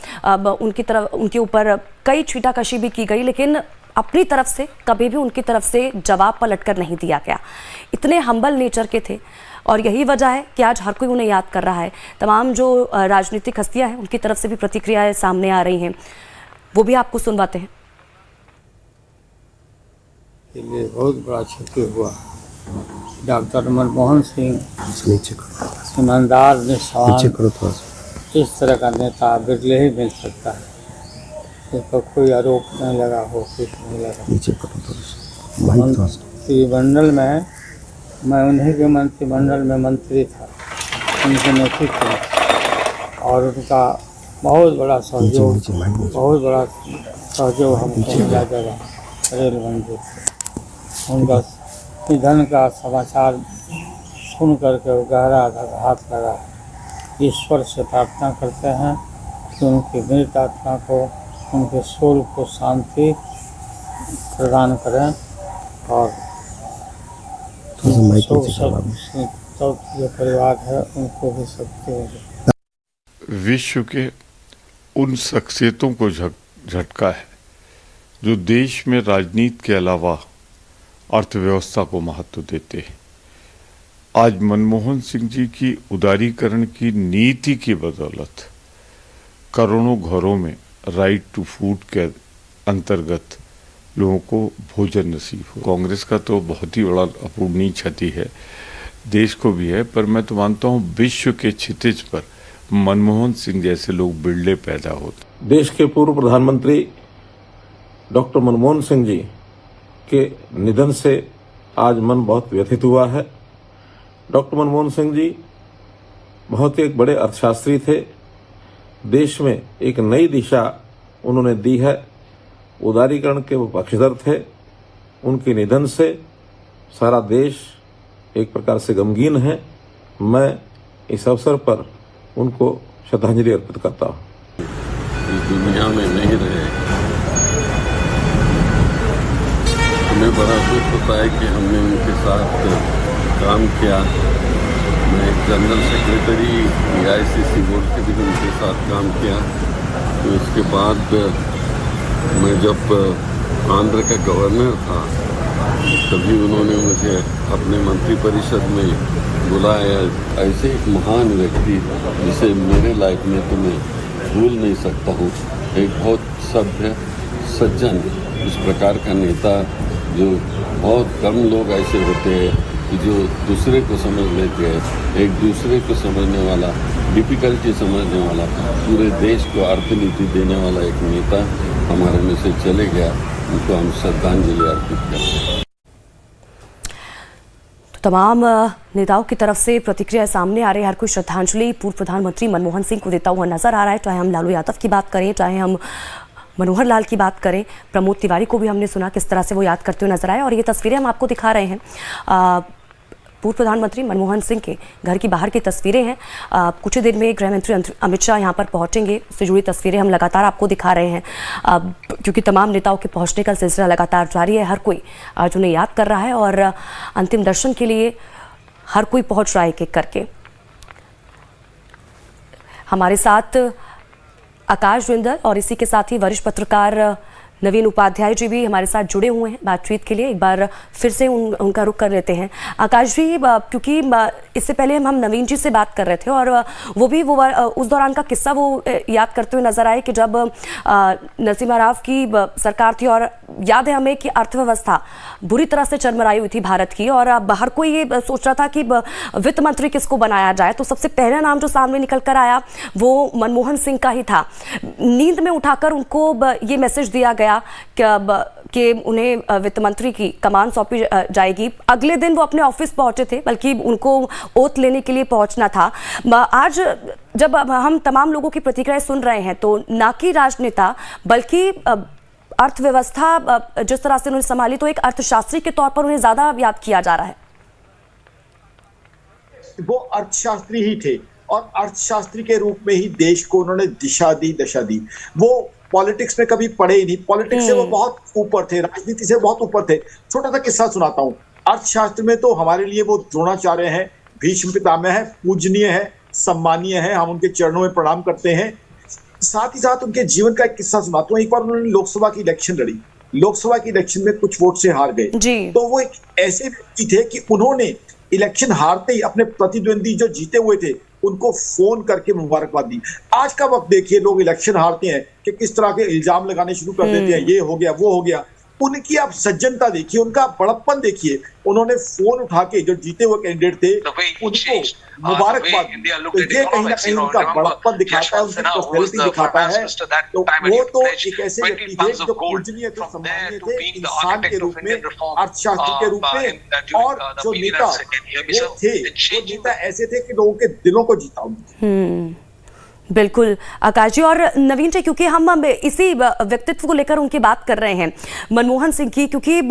उनके ऊपर कई छीटाकशी भी की गई, लेकिन अपनी तरफ से कभी भी उनकी तरफ से जवाब पलटकर नहीं दिया गया। इतने हम्बल नेचर के थे और यही वजह है कि आज हर कोई उन्हें याद कर रहा है। तमाम जो राजनीतिक हस्तियां हैं उनकी तरफ से भी प्रतिक्रियाएं सामने आ रही हैं, वो भी आपको सुनवाते हैं। के लिए बहुत बड़ा क्षति हुआ। डॉक्टर मनमोहन सिंह ईमानदार, निस्वार्थ, इस तरह का नेता बिरले ही मिल सकता है। इस पर कोई आरोप नहीं लगा हो, कुछ नहीं लगा। मंत्रिमंडल में मैं उन्हीं के मंत्रिमंडल में मंत्री था, उनके नेतृत्व में, और उनका बहुत बड़ा सहयोग हमको मिला जगह रेल मंदिर से। उनका निधन का समाचार सुन करके गहरा आघात लगा। ईश्वर से प्रार्थना करते हैं कि उनकी मृत आत्मा को, उनके सोल को शांति प्रदान करें और जो परिवार है उनको भी शक्ति हो जाए। विश्व के उन शख्सियतों को झटका है जो देश में राजनीति के अलावा अर्थव्यवस्था को महत्व देते हैं। आज मनमोहन सिंह जी की उदारीकरण की नीति की बदौलत करोड़ों घरों में राइट टू फूड के अंतर्गत लोगों को भोजन नसीब हो। कांग्रेस का तो बहुत ही बड़ा अपूर्णीय क्षति है, देश को भी है, पर मैं तो मानता हूँ विश्व के क्षितिज पर मनमोहन सिंह जैसे लोग बिरले पैदा होते। देश के पूर्व प्रधानमंत्री डॉक्टर मनमोहन सिंह जी के निधन से आज मन बहुत व्यथित हुआ है। डॉक्टर मनमोहन सिंह जी बहुत ही एक बड़े अर्थशास्त्री थे। देश में एक नई दिशा उन्होंने दी है। उदारीकरण के वो पक्षधर थे। उनके निधन से सारा देश एक प्रकार से गमगीन है। मैं इस अवसर पर उनको श्रद्धांजलि अर्पित करता हूँ। इस दुनिया में नहीं रहे, हमें बड़ा दुख होता है कि हमने उनके साथ काम किया। मैं एक जनरल सेक्रेटरी AICC बोर्ड के भी उनके साथ काम किया। तो इसके बाद मैं जब आंध्र का गवर्नर था तभी उन्होंने मुझे अपने मंत्रिपरिषद में बुलाया। ऐसे एक महान व्यक्ति जिसे मेरे लाइफ में तो मैं भूल नहीं सकता हूँ। एक बहुत सभ्य सज्जन, इस प्रकार का नेता जो बहुत कम लोग ऐसे होते हैं कि जो दूसरे को समझ लेते हैं, एक दूसरे को समझने वाला, डिफिकल्टी समझने वाला, पूरे देश को अर्थनीति देने वाला एक नेता हमारे में से चले गया। उनको हम श्रद्धांजलि अर्पित करते हैं। तमाम नेताओं की तरफ से प्रतिक्रिया सामने आ रही है। हर कोई श्रद्धांजलि पूर्व प्रधानमंत्री मनमोहन सिंह को देता हुआ नजर आ रहा है। चाहे हम लालू यादव की बात करें, चाहे हम मनोहर लाल की बात करें, प्रमोद तिवारी को भी हमने सुना किस तरह से वो याद करते हुए नजर आए। और ये तस्वीरें हम आपको दिखा रहे हैं, पूर्व प्रधानमंत्री मनमोहन सिंह के घर की बाहर की तस्वीरें हैं। कुछ ही देर में गृह मंत्री अमित शाह यहाँ पर पहुंचेंगे, उससे जुड़ी तस्वीरें हम लगातार आपको दिखा रहे हैं, क्योंकि तमाम नेताओं के पहुंचने का सिलसिला लगातार जारी है। हर कोई आज उन्हें याद कर रहा है और अंतिम दर्शन के लिए हर कोई पहुंच रहा है एक एक करके। हमारे साथ आकाश जिंदल और इसी के साथ ही वरिष्ठ पत्रकार नवीन उपाध्याय जी भी हमारे साथ जुड़े हुए हैं बातचीत के लिए। एक बार फिर से उनका रुख कर लेते हैं। आकाश जी, क्योंकि इससे पहले हम नवीन जी से बात कर रहे थे और वो उस दौरान का किस्सा वो याद करते हुए नजर आए कि जब नरसिम्हा राव की सरकार थी और याद है हमें कि अर्थव्यवस्था बुरी तरह से चरमराई हुई थी भारत की, और हर कोई ये सोच रहा था कि वित्त मंत्री किसको बनाया जाए। तो सबसे पहला नाम जो सामने निकल कर आया वो मनमोहन सिंह का ही था। नींद में उठाकर उनको ये मैसेज दिया गया कि उन्हें वित्त मंत्री की कमान सौंपी जाएगी। अगले दिन वो अपने ऑफिस पहुंचे थे, बल्कि उनको ओथ लेने के लिए पहुंचना था। आज जब हम तमाम लोगों की प्रतिक्रिया सुन रहे हैं तो ना कि राजनेता बल्कि अर्थव्यवस्था जिस तरह से उन्होंने संभाली, तो एक अर्थशास्त्री के तौर पर उन्हें ज्यादा याद किया जा रहा है। वो अर्थशास्त्री ही थे और अर्थशास्त्री के रूप में ही देश को उन्होंने दिशा दी, दशा दी। वो पॉलिटिक्स में कभी पढ़े ही नहीं, पॉलिटिक्स से वो बहुत ऊपर थे, राजनीति से बहुत ऊपर थे। छोटा सा किस्सा सुनाता हूँ। अर्थशास्त्र में तो हमारे लिए वो द्रोणाचार्य हैं, भीष्म पितामह है, पूजनीय है, सम्मानीय है, हम उनके चरणों में प्रणाम करते हैं। साथ ही साथ उनके जीवन का एक किस्सा सुनाता हूँ। एक बार उन्होंने लोकसभा की इलेक्शन लड़ी, लोकसभा की इलेक्शन में कुछ वोट से हार गए। तो वो एक ऐसे व्यक्ति थे कि उन्होंने इलेक्शन हारते ही अपने प्रतिद्वंदी जो जीते हुए थे उनको फोन करके मुबारकबाद दी। आज का वक्त देखिए, लोग इलेक्शन हारते हैं कि किस तरह के इल्जाम लगाने शुरू कर देते हैं, ये हो गया वो हो गया। उनकी आप सज्जनता देखिए, उनका बड़प्पन देखिए। उन्होंने फोन उठा के जो जीते हुए कैंडिडेट थे उनको मुबारकबाद दी। तो ये कहीं ना कहीं उनका बड़प्पन दिखाता है, उनकी पर्सनैलिटी दिखाता है। तो वो तो एक ऐसे व्यक्ति थे जो पूजनीय थे, सम्मानीय थे, इंसान के रूप में, अर्थशास्त्री के रूप में। और जो नेता वो थे, वो नेता ऐसे थे कि लोगों के दिलों को जीता उन्होंने। बिल्कुल आकाश जी और नवीन जी, क्योंकि हम इसी व्यक्तित्व को लेकर उनकी बात कर रहे हैं, मनमोहन सिंह की, क्योंकि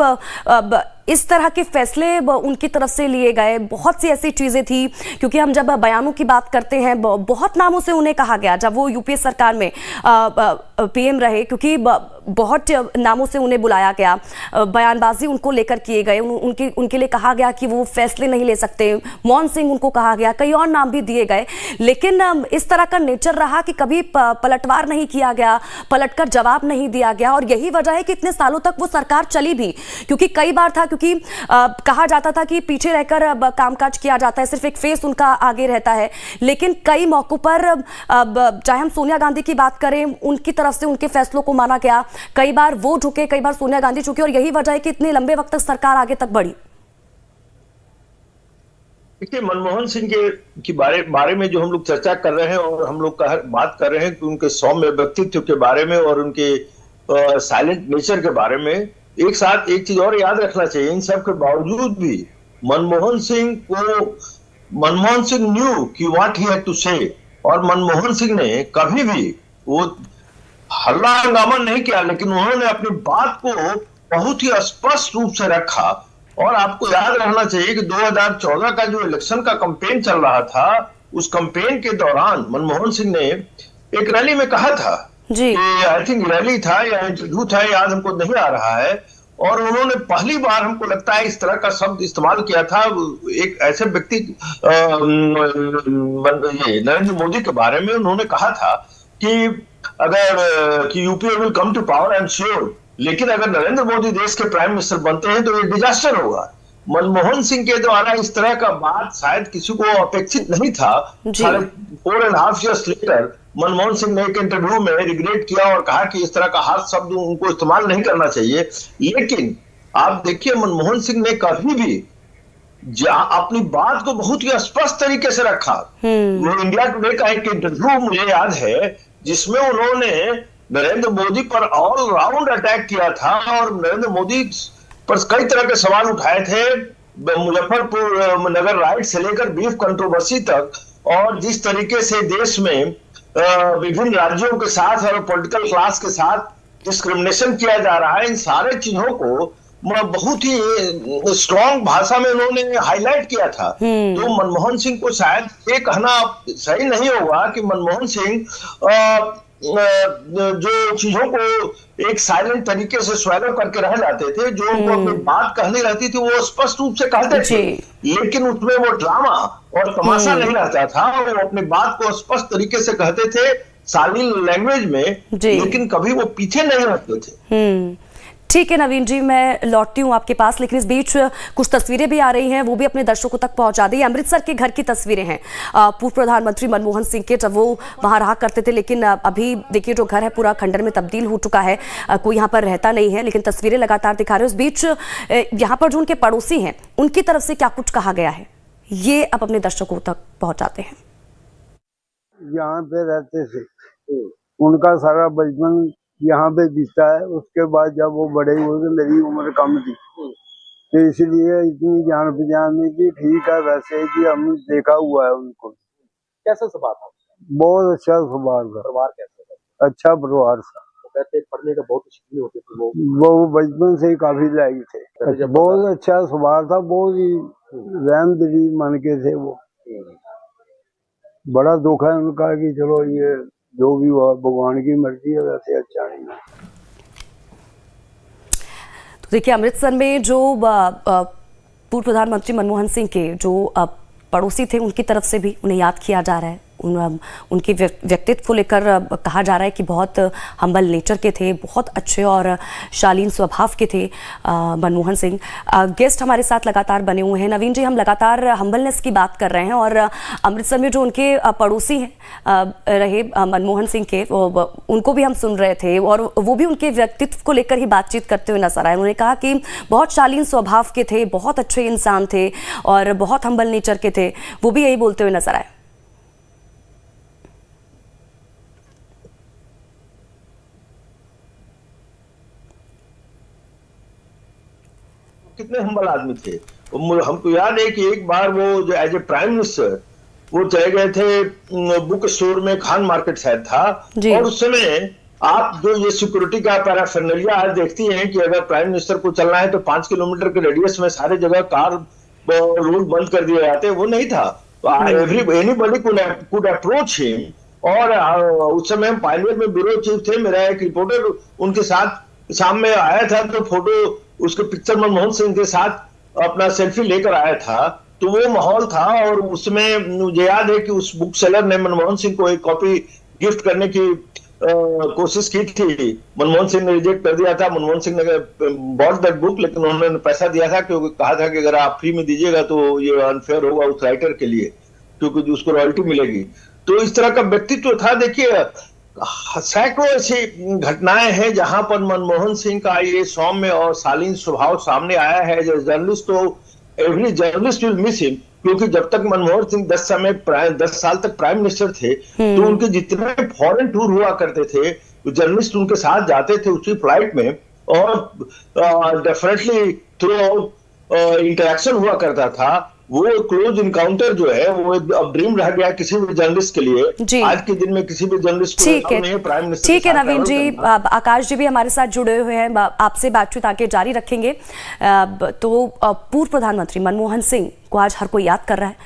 इस तरह के फैसले उनकी तरफ से लिए गए, बहुत सी ऐसी चीजें थी। क्योंकि हम जब बयानों की बात करते हैं, बहुत नामों से उन्हें कहा गया जब वो यूपीए सरकार में पीएम रहे, क्योंकि बहुत नामों से उन्हें बुलाया गया, बयानबाजी उनको लेकर किए गए, उनके लिए कहा गया कि वो फैसले नहीं ले सकते। मौन सिंह उनको कहा गया, कई और नाम भी दिए गए। लेकिन इस तरह का नेचर रहा कि कभी पलटवार नहीं किया गया, पलटकर जवाब नहीं दिया गया। और यही वजह है कि इतने सालों तक वो सरकार चली भी, क्योंकि कई बार था, क्योंकि कहा जाता था कि पीछे रहकर कामकाज किया जाता है, सिर्फ एक फेस उनका आगे रहता है। लेकिन कई मौकों पर चाहे हम सोनिया गांधी की बात करें, उनकी तरफ से उनके फैसलों को माना गया। कई बार वो झुके, कई बार सोनिया गांधी झुके, और यही वजह है कि इतने लंबे वक्त तक सरकार आगे तक बढ़ी। देखिए, मनमोहन सिंह के बारे में जो हम लोग चर्चा कर रहे हैं और हम लोग बात कर रहे हैं कि उनके सौम्य व्यक्तित्व के बारे में और उनके साइलेंट नेचर के बारे में, एक साथ एक चीज और याद रखना चाहिए। इन सब के बावजूद भी मनमोहन सिंह न्यू कि व्हाट ही हैड टू से, और मनमोहन सिंह ने कभी भी वो हल्ला हंगामा नहीं किया, लेकिन उन्होंने अपनी बात को बहुत ही स्पष्ट रूप से रखा। और आपको याद रहना चाहिए कि 2014 का जो इलेक्शन का कैंपेन चल रहा था, उस कैंपेन के दौरान मनमोहन सिंह ने एक रैली में कहा था जी, आई थिंक रैली था या इंटरव्यू था, याद हमको नहीं आ रहा है, और उन्होंने पहली बार हमको लगता है इस तरह का शब्द इस्तेमाल किया था एक ऐसे व्यक्ति नरेंद्र मोदी के बारे में। उन्होंने कहा था कि अगर कि UPA will come to power, I am sure, लेकिन अगर नरेंद्र मोदी देश के प्राइम मिनिस्टर बनते हैं तो ये डिजास्टर होगा। मनमोहन सिंह के द्वारा इस तरह का बात शायद किसी को अपेक्षित नहीं था। 4.5 years लेटर मनमोहन सिंह ने एक इंटरव्यू में रिग्रेट किया और कहा कि इस तरह का हार्श शब्द उनको इस्तेमाल नहीं करना चाहिए। लेकिन आप देखिए, मनमोहन सिंह ने कभी भी अपनी बात को बहुत ही स्पष्ट तरीके से रखा। वो इंडिया टुडे का एक इंटरव्यू मुझे याद है जिसमें उन्होंने नरेंद्र मोदी पर ऑल राउंड अटैक किया था और नरेंद्र मोदी पर कई तरह के सवाल उठाए थे मुजफ्फरपुर नगर राइट से लेकर बीफ कंट्रोवर्सी तक, और जिस तरीके से देश में विभिन्न राज्यों के साथ और पॉलिटिकल क्लास के साथ डिस्क्रिमिनेशन किया जा रहा है, इन सारे चीजों को बहुत ही स्ट्रॉन्ग भाषा में उन्होंने हाईलाइट किया था। तो मनमोहन सिंह को शायद ये कहना सही नहीं होगा कि मनमोहन सिंह जो चीजों को एक साइलेंट तरीके से स्वैलो करके रह जाते थे, जो उनको अपनी बात कहनी रहती थी वो स्पष्ट रूप से कहते थे, लेकिन उसमें वो ड्रामा और तमाशा नहीं रहता था। वो अपनी बात को स्पष्ट तरीके से कहते थे शालीन लैंग्वेज में, लेकिन कभी वो पीछे नहीं हटते थे। ठीक है नवीन जी, मैं लौटती हूँ आपके पास, लेकिन इस बीच कुछ तस्वीरें भी आ रही हैं, वो भी अपने दर्शकों तक पहुंचा दी। अमृतसर के घर की तस्वीरें हैं पूर्व प्रधानमंत्री मनमोहन सिंह के, जब वो वहां रहा करते थे, लेकिन अभी देखिए जो घर है पूरा खंडर में तब्दील हो चुका है, कोई यहाँ पर रहता नहीं है, लेकिन तस्वीरें लगातार दिखा रहे हैं। उस बीच यहाँ पर जो उनके पड़ोसी हैं उनकी तरफ से क्या कुछ कहा गया है, ये अब अपने दर्शकों तक पहुंचाते हैं। यहाँ पे रहते थे, उनका सारा बचपन यहाँ पे बीता है। उसके बाद जब वो बड़े हुए तो मेरी उम्र कम थी, तो इसलिए इतनी जान पहचान नहीं थी। ठीक है, वैसे कि हमने देखा हुआ है उनको। कैसा स्वभाव था? बहुत अच्छा स्वभाव था। परिवार कैसा था? अच्छा परिवार था। वो कहते पढ़ने का बहुत शौकीन होते थे वो बचपन से ही काफी लायक थे। बहुत अच्छा स्वभाव था, बहुत ही रहम दिली मन के थे वो। बड़ा दुख है उनका कि चलो ये जो भी हुआ भगवान की मर्जी है, वैसे अच्छा नहीं है। तो देखिए अमृतसर में जो पूर्व प्रधानमंत्री मनमोहन सिंह के जो पड़ोसी थे, उनकी तरफ से भी उन्हें याद किया जा रहा है। उनके व्यक्तित्व को लेकर कहा जा रहा है कि बहुत हम्बल नेचर के थे, बहुत अच्छे और शालीन स्वभाव के थे मनमोहन सिंह। गेस्ट हमारे साथ लगातार बने हुए हैं। नवीन जी, हम लगातार हम्बलनेस की बात कर रहे हैं, और अमृतसर में जो उनके पड़ोसी हैं रहे मनमोहन सिंह के, उनको भी हम सुन रहे थे, और वो भी उनके व्यक्तित्व को लेकर ही बातचीत करते हुए नजर आए। उन्होंने कहा कि बहुत शालीन स्वभाव के थे, बहुत अच्छे इंसान थे और बहुत हम्बल नेचर के थे। वो भी यही बोलते हुए नजर आए। कितने हम्बल आदमी थे। हमको याद है कि एक बार वो जो एज ए प्राइम मिनिस्टर वो चले गए थे बुक स्टोर में, खान मार्केट शायद था, और उस समय आप जो ये सिक्योरिटी का पैराफर्नालिया आज देखती हैं कि अगर प्राइम मिनिस्टर को चलना है तो 5 किलोमीटर के रेडियस में सारे जगह कार रोड बंद कर दिए जाते, वो नहीं था। एनीबॉडी कुड अप्रोच हिम, और उस समय हम पायनियर में ब्यूरो चीफ थे। मेरा एक रिपोर्टर उनके साथ शाम में आया था, तो फोटो उसके पिक्चर मनमोहन सिंह के साथ अपना सेल्फी लेकर आया था। तो वो माहौल था, और उसमें मुझे याद है कि उस बुक सेलर ने मनमोहन सिंह को एक कॉपी गिफ्ट करने की कोशिश की थी। मनमोहन सिंह ने रिजेक्ट कर दिया था। मनमोहन सिंह ने बॉट दैट बुक, लेकिन उन्होंने पैसा दिया था, क्योंकि कहा था कि अगर आप फ्री में दीजिएगा तो ये अनफेयर होगा उस राइटर के लिए, क्योंकि उसको रॉयल्टी मिलेगी। तो इस तरह का व्यक्तित्व था। देखिए सैकड़ों ऐसी घटनाएं हैं जहां पर मनमोहन सिंह का ये सौम्य और शालीन स्वभाव सामने आया है। जो जर्नलिस्ट, तो every journalist will miss him, क्योंकि जब तक मनमोहन सिंह 10 साल तक प्राइम मिनिस्टर थे, तो उनके जितने फॉरेन टूर हुआ करते थे, जर्नलिस्ट उनके साथ जाते थे उसी फ्लाइट में, और डेफिनेटली थ्रू आउट इंटरेक्शन हुआ करता था। वो क्लोज इनकाउंटर जो है वो अब ड्रीम रह गया किसी भी जर्नलिस्ट के लिए। आज के दिन में किसी भी जर्नलिस्ट को प्राइम मिनिस्टर। ठीक है नवीन जी, आकाश जी भी हमारे साथ जुड़े हुए हैं, आपसे बातचीत आगे जारी रखेंगे। तो पूर्व प्रधानमंत्री मनमोहन सिंह को आज हर कोई याद कर रहा है।